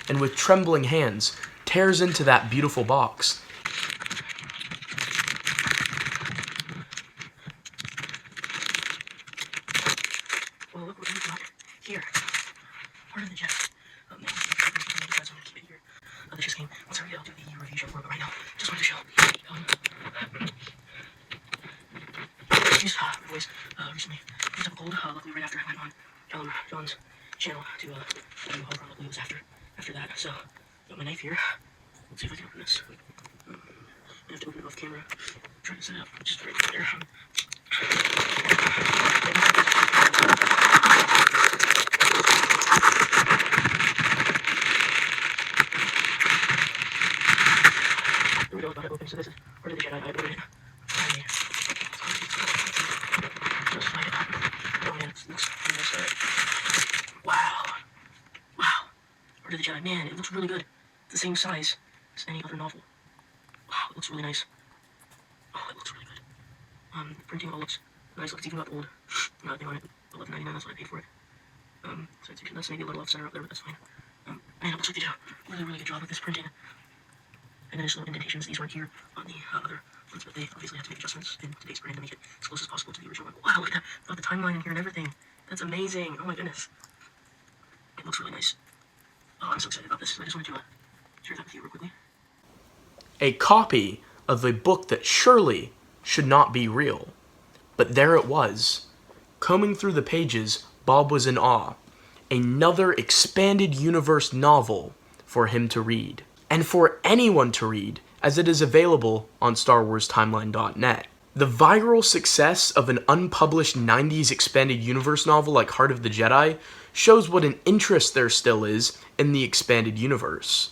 and with trembling hands, tears into that beautiful box. Well, look what we got here. Heart of the Jedi. Oh man, I'm gonna keep it here. This just came. Once I read it, I'll do the review show for it, but right now, just wanted to show. These boys recently picked up a cold. Luckily, right after I went on John's channel to do Holocron. Luckily, it was after that. So, got my knife here. Let's see if I can open this. I have to open it off camera. Try to set it up just right there. Here we go, got it open. So this is Heart of the Jedi. I opened it. Just find it. Oh man, it looks really nice. Wow. Heart of the Jedi. Man, it looks really good. It's the same size as any other novel. Wow, it looks really nice. Oh, it looks really good. The printing all looks nice. Look, it's even got old thing on it. $11.99, that's what I paid for it. So that's maybe a little off center up there, but that's fine. Man, it looks like they do a really good job with this printing. And then there's little indentations. These weren't here on the other ones, but they obviously had to make adjustments in today's print to make it as close as possible to the original one. Wow, look at that. Got the timeline in here and everything. That's amazing. Oh my goodness. It looks really nice. Oh, I'm so excited about this. I just wanted to share that with you real quickly. A copy of a book that surely should not be real. But there it was. Combing through the pages, Bob was in awe. Another expanded universe novel for him to read. And for anyone to read, as it is available on StarWarsTimeline.net. The viral success of an unpublished 90s expanded universe novel like Heart of the Jedi shows what an interest there still is in the expanded universe.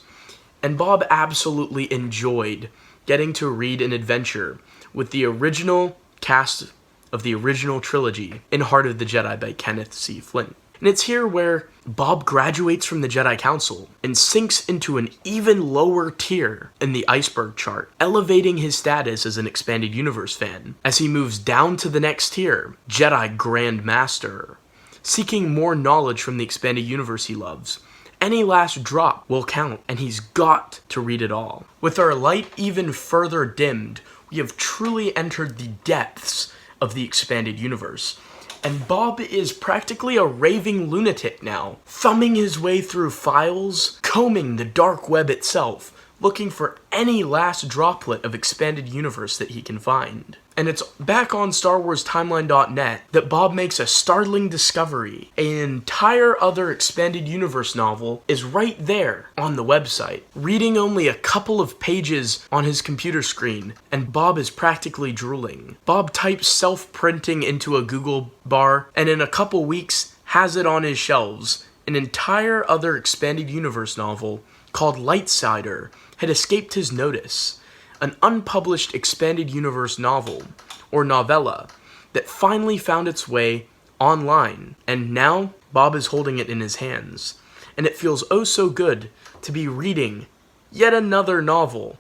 And Bob absolutely enjoyed getting to read an adventure with the original cast of the original trilogy in Heart of the Jedi by Kenneth C. Flint. And it's here where Bob graduates from the Jedi Council and sinks into an even lower tier in the Iceberg Chart, elevating his status as an expanded universe fan as he moves down to the next tier, Jedi Grand Master, seeking more knowledge from the expanded universe he loves. Any last drop will count, and he's got to read it all. With our light even further dimmed, we have truly entered the depths of the expanded universe. And Bob is practically a raving lunatic now, thumbing his way through files, combing the dark web itself, looking for any last droplet of expanded universe that he can find. And it's back on StarWarsTimeline.net that Bob makes a startling discovery. An entire other expanded universe novel is right there on the website, reading only a couple of pages on his computer screen, and Bob is practically drooling. Bob types self-printing into a Google bar, and in a couple weeks has it on his shelves. An entire other expanded universe novel called Lightsider had escaped his notice. An unpublished expanded universe novel, or novella, that finally found its way online. And now, Bob is holding it in his hands. And it feels oh so good to be reading yet another novel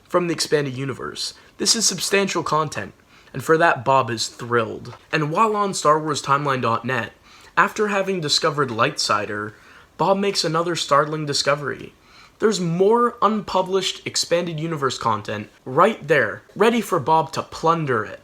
from the expanded universe. This is substantial content, and for that Bob is thrilled. And while on StarWarsTimeline.net, after having discovered Lightsider, Bob makes another startling discovery. There's more unpublished expanded universe content right there, ready for Bob to plunder it.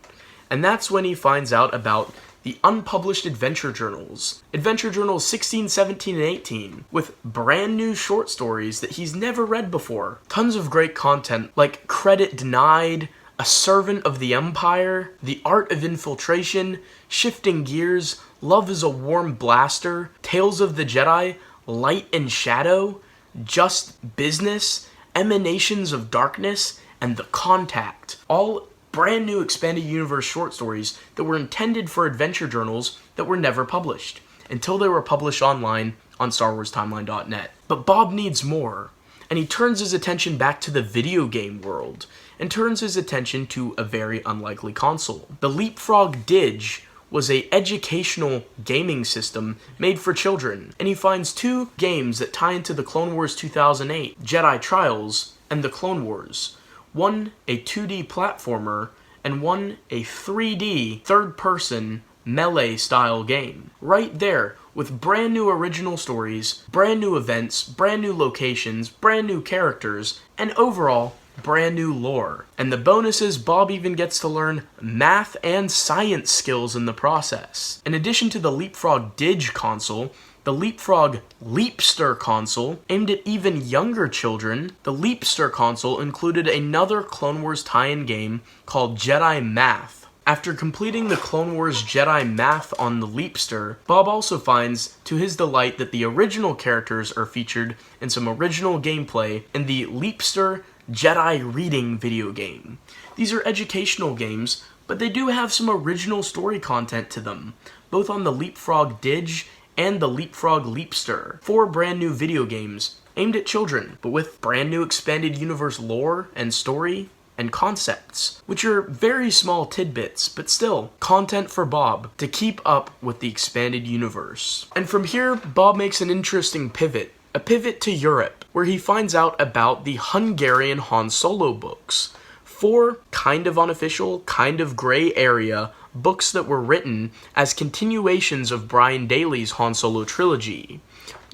And that's when he finds out about the unpublished adventure journals. Adventure journals 16, 17, and 18, with brand new short stories that he's never read before. Tons of great content like Credit Denied, A Servant of the Empire, The Art of Infiltration, Shifting Gears, Love is a Warm Blaster, Tales of the Jedi, Light and Shadow, Just Business, Emanations of Darkness, and The Contact. All brand new expanded universe short stories that were intended for adventure journals that were never published, until they were published online on StarWarsTimeline.net. But Bob needs more, and he turns his attention back to the video game world, and turns his attention to a very unlikely console. The Leapfrog Dig was a educational gaming system made for children, and he finds two games that tie into the Clone Wars 2008, Jedi Trials and the Clone Wars. One a 2D platformer, and one a 3D third-person melee-style game. Right there, with brand new original stories, brand new events, brand new locations, brand new characters, and overall, brand new lore. And the bonus is Bob even gets to learn math and science skills in the process. In addition to the Leapfrog Dig console, the Leapfrog Leapster console, aimed at even younger children, the Leapster console included another Clone Wars tie-in game called Jedi Math. After completing the Clone Wars Jedi Math on the Leapster, Bob also finds, to his delight, that the original characters are featured in some original gameplay in the Leapster Jedi Reading video game. These are educational games, but they do have some original story content to them, both on the Leapfrog Dig and the Leapfrog Leapster. 4 brand new video games aimed at children, but with brand new expanded universe lore and story and concepts, which are very small tidbits, but still content for Bob to keep up with the expanded universe. And from here, Bob makes an interesting pivot. A pivot to Europe, where he finds out about the Hungarian Han Solo books. 4 kind of unofficial, kind of gray area books that were written as continuations of Brian Daley's Han Solo trilogy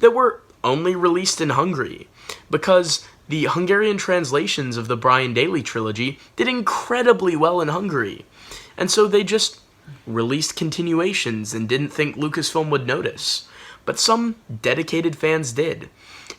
that were only released in Hungary, because the Hungarian translations of the Brian Daley trilogy did incredibly well in Hungary. And so they just released continuations and didn't think Lucasfilm would notice. But some dedicated fans did.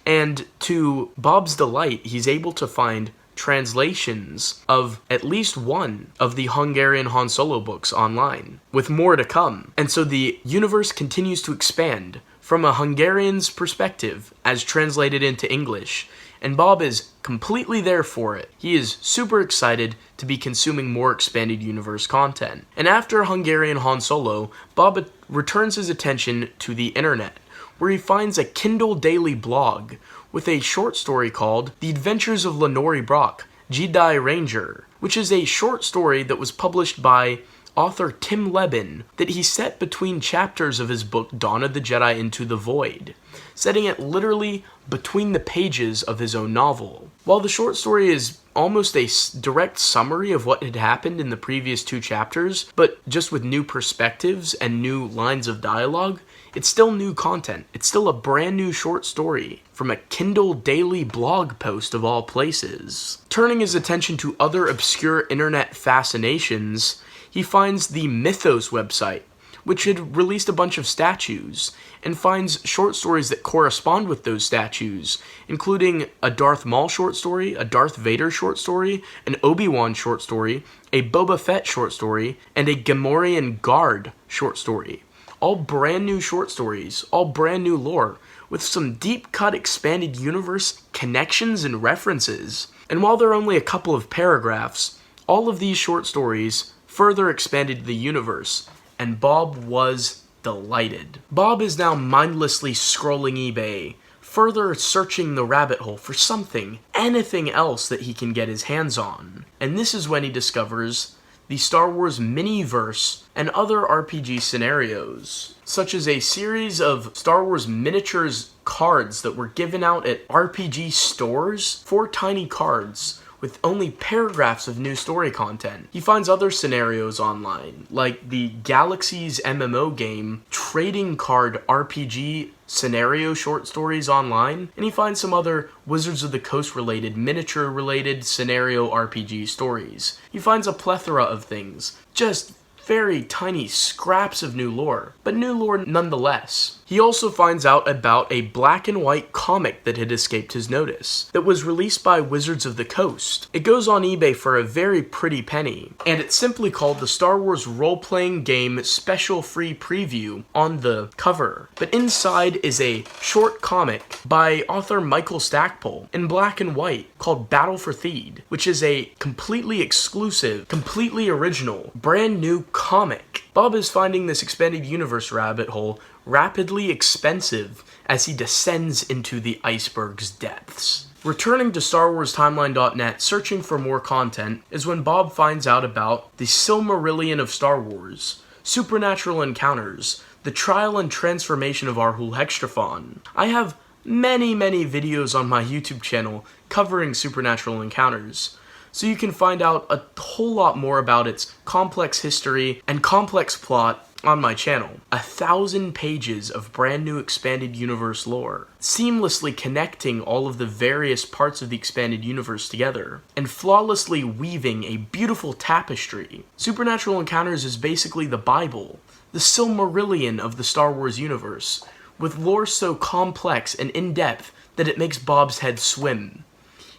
And to Bob's delight, he's able to find translations of at least one of the Hungarian Han Solo books online, with more to come. And so the universe continues to expand from a Hungarian's perspective as translated into English, and Bob is completely there for it. He is super excited to be consuming more expanded universe content. And after Hungarian Han Solo, Bob returns his attention to the internet, where he finds a Kindle daily blog with a short story called The Adventures of Lenore Brock, Jedi Ranger, which is a short story that was published by author Tim Lebin that he set between chapters of his book Dawn of the Jedi Into the Void, setting it literally between the pages of his own novel. While the short story is almost a direct summary of what had happened in the previous 2 chapters, but just with new perspectives and new lines of dialogue, it's still new content. It's still a brand new short story from a Kindle daily blog post of all places. Turning his attention to other obscure internet fascinations, he finds the Mythos website, which had released a bunch of statues, and finds short stories that correspond with those statues, including a Darth Maul short story, a Darth Vader short story, an Obi-Wan short story, a Boba Fett short story, and a Gamorrean Guard short story. All brand new short stories, all brand new lore, with some deep-cut expanded universe connections and references. And while they're only a couple of paragraphs, all of these short stories further expanded the universe, and Bob was delighted. Bob is now mindlessly scrolling eBay, further searching the rabbit hole for something, anything else that he can get his hands on. And this is when he discovers the Star Wars Miniverse and other RPG scenarios, such as a series of Star Wars miniatures cards that were given out at RPG stores, 4 tiny cards with only paragraphs of new story content. He finds other scenarios online, like the Galaxies MMO game trading card RPG scenario short stories online, and he finds some other Wizards of the Coast related, miniature related scenario RPG stories. He finds a plethora of things, just very tiny scraps of new lore, but new lore nonetheless. He also finds out about a black and white comic that had escaped his notice, that was released by Wizards of the Coast. It goes on eBay for a very pretty penny, and it's simply called the Star Wars Role-Playing Game Special Free Preview on the cover. But inside is a short comic by author Michael Stackpole in black and white called Battle for Theed, which is a completely exclusive, completely original, brand new comic. Bob is finding this expanded universe rabbit hole rapidly expensive as he descends into the iceberg's depths. Returning to StarWarsTimeline.net, searching for more content, is when Bob finds out about the Silmarillion of Star Wars, supernatural encounters, the trial and transformation of Arhul Hextraphon. I have many videos on my YouTube channel covering supernatural encounters, so you can find out a whole lot more about its complex history and complex plot on my channel. 1,000 pages of brand new expanded universe lore, seamlessly connecting all of the various parts of the expanded universe together, and flawlessly weaving a beautiful tapestry. Supernatural Encounters is basically the Bible, the Silmarillion of the Star Wars universe, with lore so complex and in-depth that it makes Bob's head swim.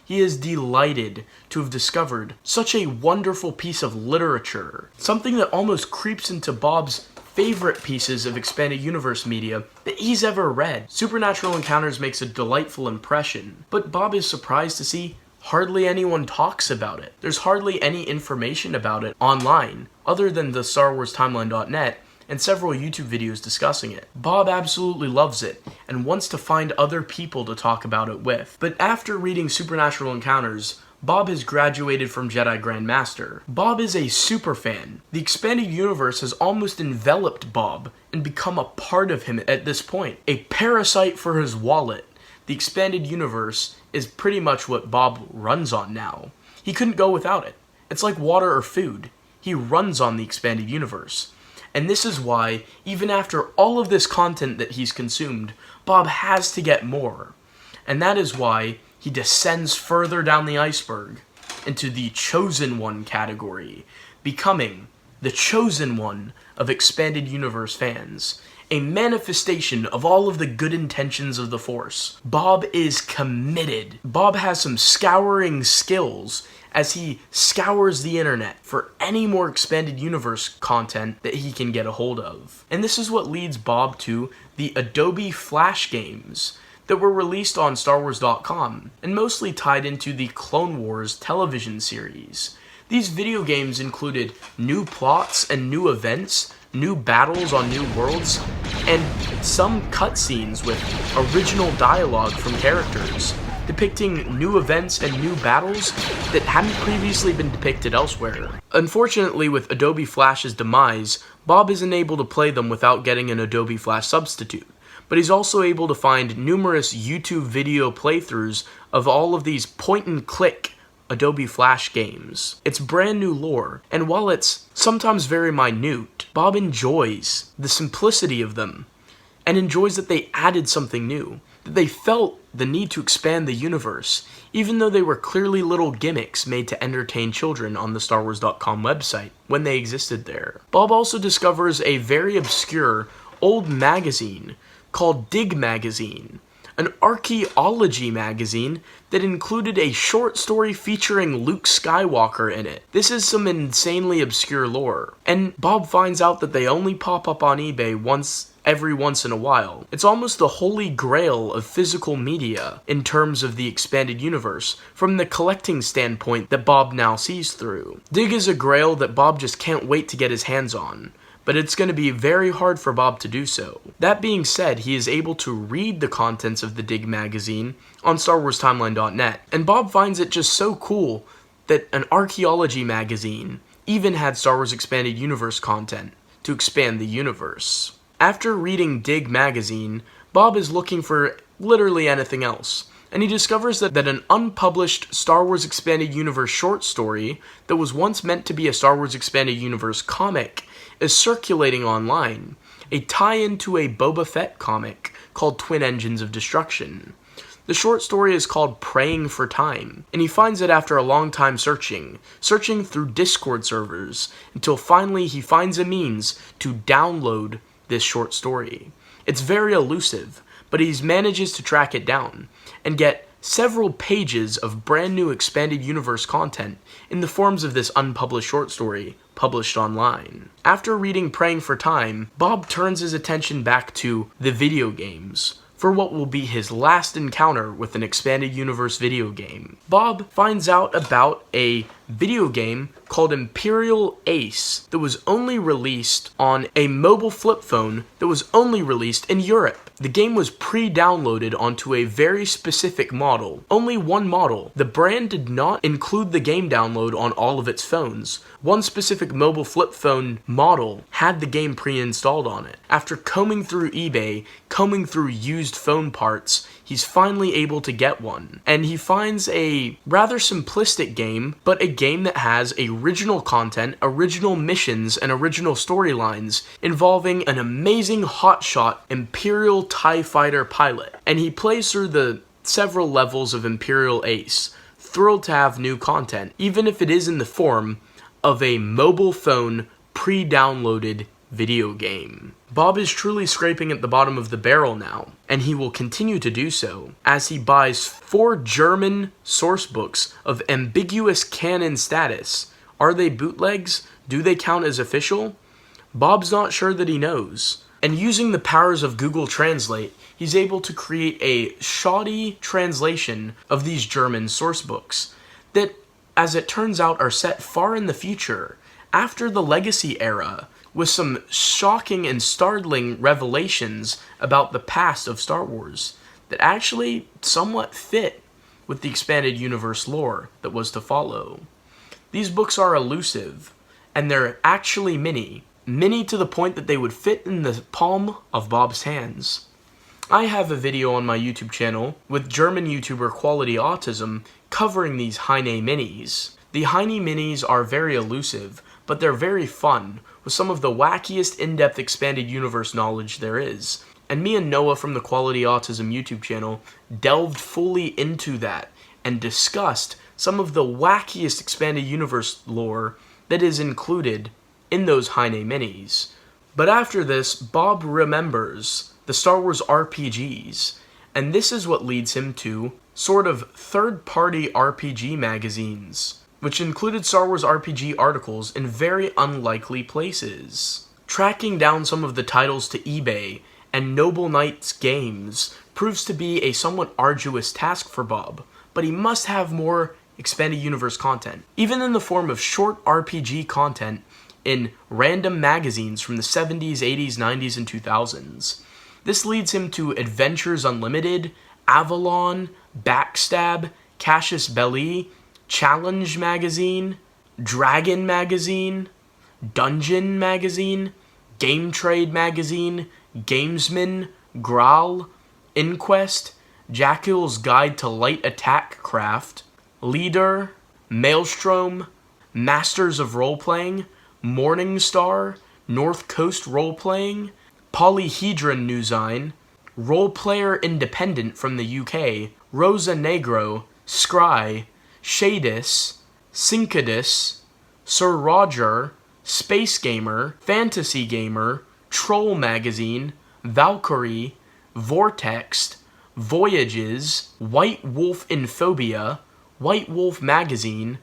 He is delighted to have discovered such a wonderful piece of literature, something that almost creeps into Bob's favorite pieces of expanded universe media that he's ever read. Supernatural Encounters makes a delightful impression, but Bob is surprised to see hardly anyone talks about it. There's hardly any information about it online, other than the StarWarsTimeline.net and several YouTube videos discussing it. Bob absolutely loves it, and wants to find other people to talk about it with. But after reading Supernatural Encounters, Bob has graduated from Jedi Grand Master. Bob is a superfan. The expanded universe has almost enveloped Bob and become a part of him at this point. A parasite for his wallet. The expanded universe is pretty much what Bob runs on now. He couldn't go without it. It's like water or food. He runs on the expanded universe. And this is why, even after all of this content that he's consumed, Bob has to get more. And that is why he descends further down the iceberg into the Chosen One category, becoming the the chosen one of expanded universe fans, a manifestation of all of the good intentions of the Force. Bob is committed. Bob has some scouring skills as he scours the internet for any more expanded universe content that he can get a hold of. And this is what leads Bob to the Adobe Flash games that were released on StarWars.com and mostly tied into the Clone Wars television series. These video games included new plots and new events, new battles on new worlds, and some cutscenes with original dialogue from characters, depicting new events and new battles that hadn't previously been depicted elsewhere. Unfortunately, with Adobe Flash's demise, Bob isn't able to play them without getting an Adobe Flash substitute, but he's also able to find numerous YouTube video playthroughs of all of these point-and-click Adobe Flash games. It's brand new lore, and while it's sometimes very minute, Bob enjoys the simplicity of them, and enjoys that they added something new, that they felt the need to expand the universe, even though they were clearly little gimmicks made to entertain children on the StarWars.com website when they existed there. Bob also discovers a very obscure old magazine called Dig Magazine, an archaeology magazine that included a short story featuring Luke Skywalker in it. This is some insanely obscure lore, and Bob finds out that they only pop up on eBay every once in a while. It's almost the holy grail of physical media in terms of the expanded universe, from the collecting standpoint that Bob now sees through. Dig is a grail that Bob just can't wait to get his hands on, but it's going to be very hard for Bob to do so. That being said, he is able to read the contents of the Dig magazine on StarWarsTimeline.net, and Bob finds it just so cool that an archaeology magazine even had Star Wars Expanded Universe content to expand the universe. After reading Dig magazine, Bob is looking for literally anything else, and he discovers that an unpublished Star Wars Expanded Universe short story that was once meant to be a Star Wars Expanded Universe comic is circulating online, a tie-in to a Boba Fett comic called Twin Engines of Destruction. The short story is called Praying for Time, and he finds it after a long time searching through Discord servers, until finally he finds a means to download this short story. It's very elusive, but he manages to track it down and get several pages of brand new expanded universe content in the forms of this unpublished short story published online. After reading Praying for Time, Bob turns his attention back to the video games for what will be his last encounter with an expanded universe video game. Bob finds out about a video game called Imperial Ace that was only released on a mobile flip phone that was only released in Europe. The game was pre-downloaded onto a very specific model, only one model. The brand did not include the game download on all of its phones. One specific mobile flip phone model had the game pre-installed on it. After combing through eBay, combing through used phone parts, he's finally able to get one. And he finds a rather simplistic game, but a game that has original content, original missions, and original storylines involving an amazing hotshot Imperial TIE fighter pilot. And he plays through the several levels of Imperial Ace, thrilled to have new content, even if it is in the form of a mobile phone pre-downloaded video game. Bob is truly scraping at the bottom of the barrel now, and he will continue to do so as he buys 4 German source books of ambiguous canon status. Are they bootlegs? Do they count as official? Bob's not sure that he knows. And using the powers of Google Translate, he's able to create a shoddy translation of these German source books that, as it turns out, are set far in the future, after the Legacy era, with some shocking and startling revelations about the past of Star Wars that actually somewhat fit with the expanded universe lore that was to follow. These books are elusive, and they're actually mini to the point that they would fit in the palm of Bob's hands. I have a video on my YouTube channel with German YouTuber Quality Autism covering these Heine minis. The Heine minis are very elusive, but they're very fun, with some of the wackiest in-depth expanded universe knowledge there is. And me and Noah from the Quality Autism YouTube channel delved fully into that and discussed some of the wackiest expanded universe lore that is included in those Heine minis. But after this, Bob remembers the Star Wars RPGs, and this is what leads him to sort of third-party RPG magazines, which included Star Wars RPG articles in very unlikely places. Tracking down some of the titles to eBay and Noble Knight's Games proves to be a somewhat arduous task for Bob, but he must have more expanded universe content, even in the form of short RPG content in random magazines from the 70s, 80s, 90s, and 2000s. This leads him to Adventures Unlimited, Avalon, Backstab, Cassius Belli, Challenge Magazine, Dragon Magazine, Dungeon Magazine, Game Trade Magazine, Gamesman, Graal, Inquest, Jackil's Guide to Light Attack Craft, Leader, Maelstrom, Masters of Roleplaying, Morningstar, North Coast Roleplaying, Polyhedron Newsine, Roleplayer Independent from the UK, Rosa Negro, Scry, Shadis, Syncadus, Sir Roger, Space Gamer, Fantasy Gamer, Troll Magazine, Valkyrie, Vortex, Voyages, White Wolf Infobia, White Wolf Magazine,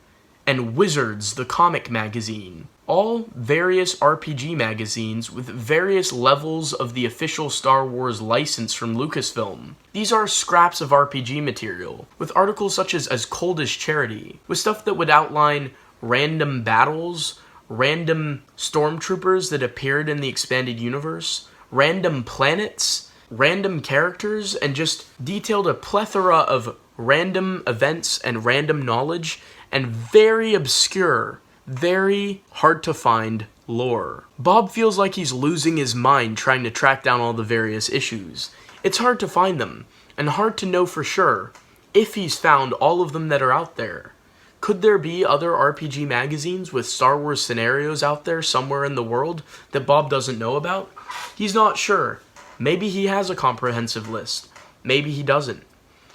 and Wizards, the comic magazine. All various RPG magazines with various levels of the official Star Wars license from Lucasfilm. These are scraps of RPG material, with articles such as Cold as Charity, with stuff that would outline random battles, random stormtroopers that appeared in the expanded universe, random planets, random characters, and just detailed a plethora of random events and random knowledge, and very obscure, very hard to find lore. Bob feels like he's losing his mind trying to track down all the various issues. It's hard to find them, and hard to know for sure if he's found all of them that are out there. Could there be other RPG magazines with Star Wars scenarios out there somewhere in the world that Bob doesn't know about? He's not sure. Maybe he has a comprehensive list. Maybe he doesn't.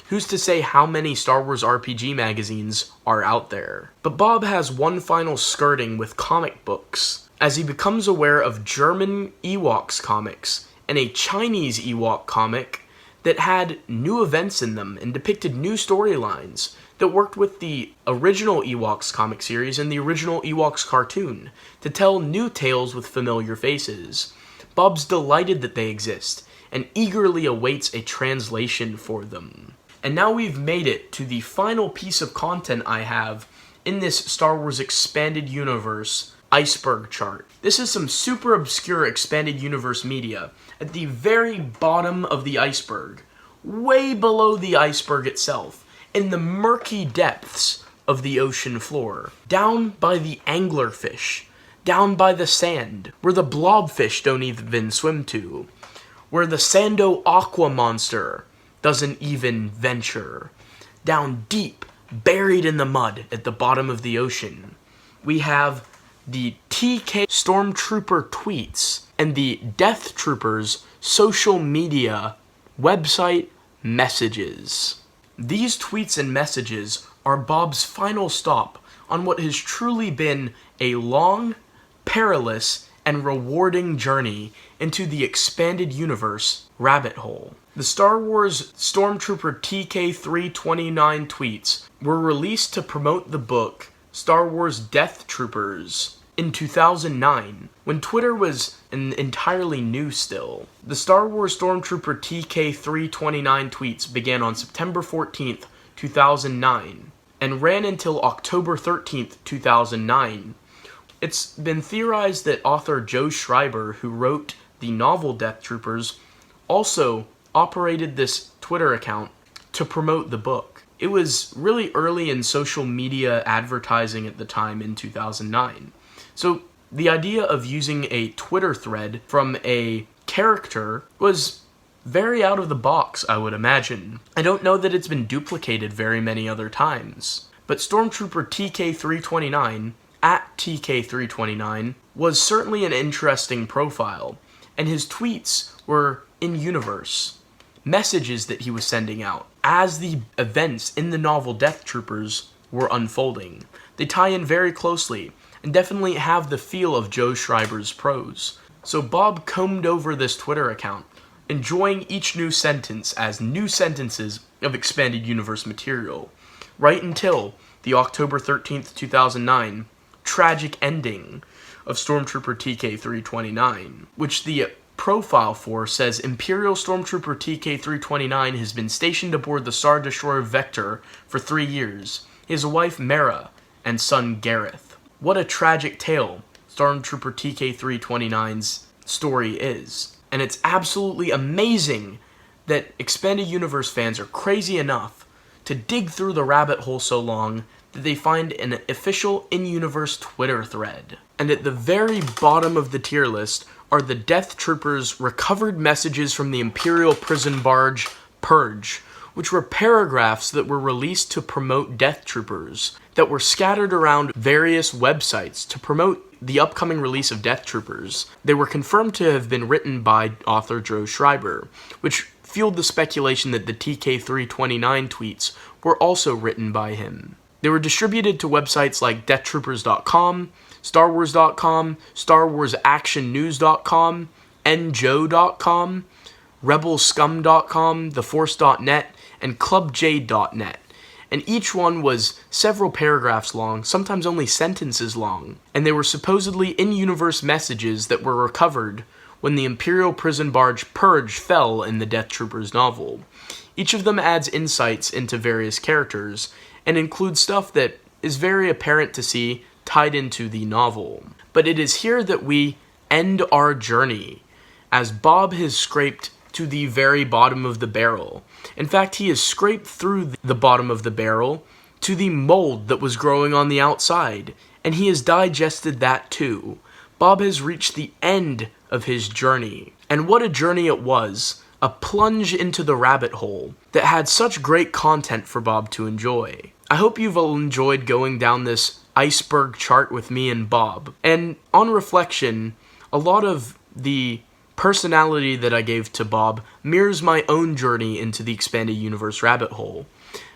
Who's to say how many Star Wars RPG magazines are out there? But Bob has one final skirting with comic books, as he becomes aware of German Ewoks comics and a Chinese Ewok comic that had new events in them and depicted new storylines that worked with the original Ewoks comic series and the original Ewoks cartoon to tell new tales with familiar faces. Bob's delighted that they exist and eagerly awaits a translation for them. And now we've made it to the final piece of content I have in this Star Wars Expanded Universe Iceberg Chart. This is some super obscure Expanded Universe media at the very bottom of the iceberg, way below the iceberg itself, in the murky depths of the ocean floor, down by the anglerfish, down by the sand, where the blobfish don't even swim to, where the Sando Aqua Monster doesn't even venture. Down deep, buried in the mud at the bottom of the ocean, we have the TK Stormtrooper tweets and the Death Troopers social media website messages. These tweets and messages are Bob's final stop on what has truly been a long, perilous, and rewarding journey into the expanded universe rabbit hole. The Star Wars Stormtrooper TK329 tweets were released to promote the book Star Wars Death Troopers in 2009, when Twitter was entirely new still. The Star Wars Stormtrooper TK329 tweets began on September 14th, 2009, and ran until October 13th, 2009. It's been theorized that author Joe Schreiber, who wrote the novel Death Troopers, also operated this Twitter account to promote the book. It was really early in social media advertising at the time in 2009. So the idea of using a Twitter thread from a character was very out of the box, I would imagine. I don't know that it's been duplicated very many other times. But Stormtrooper TK329, at TK329, was certainly an interesting profile, and his tweets were in-universe messages that he was sending out as the events in the novel Death Troopers were unfolding. They tie in very closely, and definitely have the feel of Joe Schreiber's prose. So Bob combed over this Twitter account, enjoying each new sentence as new sentences of expanded universe material, right until the October 13th, 2009 tragic ending of Stormtrooper TK-329, which the profile for says Imperial Stormtrooper TK-329 has been stationed aboard the Star Destroyer Vector for 3 years. He has a wife, Mara, and son, Gareth. What a tragic tale Stormtrooper TK-329's story is. And it's absolutely amazing that Expanded Universe fans are crazy enough to dig through the rabbit hole so long that they find an official in-universe Twitter thread. And at the very bottom of the tier list are the Death Troopers' recovered messages from the Imperial prison barge Purge, which were paragraphs that were released to promote Death Troopers, that were scattered around various websites to promote the upcoming release of Death Troopers. They were confirmed to have been written by author Joe Schreiber, which fueled the speculation that the TK-329 tweets were also written by him. They were distributed to websites like deathtroopers.com, StarWars.com, StarWarsActionNews.com, NJoe.com, RebelScum.com, TheForce.net, and ClubJ.net. And each one was several paragraphs long, sometimes only sentences long, and they were supposedly in-universe messages that were recovered when the Imperial prison barge Purge fell in the Death Troopers novel. Each of them adds insights into various characters, and includes stuff that is very apparent to see tied into the novel. But it is here that we end our journey, as Bob has scraped to the very bottom of the barrel. In fact, he has scraped through the bottom of the barrel to the mold that was growing on the outside, and he has digested that too. Bob has reached the end of his journey. And what a journey it was, a plunge into the rabbit hole that had such great content for Bob to enjoy. I hope you've all enjoyed going down this iceberg chart with me and Bob. And on reflection, a lot of the personality that I gave to Bob mirrors my own journey into the Expanded Universe rabbit hole.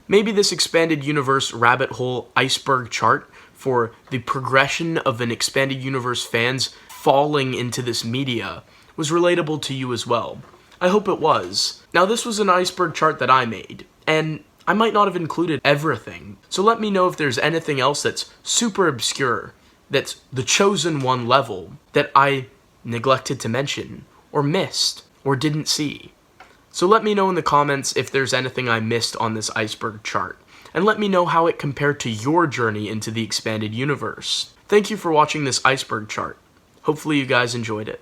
Maybe this Expanded Universe rabbit hole iceberg chart for the progression of an Expanded Universe fans falling into this media was relatable to you as well. I hope it was. Now, this was an iceberg chart that I made, and I might not have included everything, so let me know if there's anything else that's super obscure, that's the chosen one level, that I neglected to mention, or missed, or didn't see. So let me know in the comments if there's anything I missed on this iceberg chart, and let me know how it compared to your journey into the Expanded Universe. Thank you for watching this iceberg chart. Hopefully you guys enjoyed it.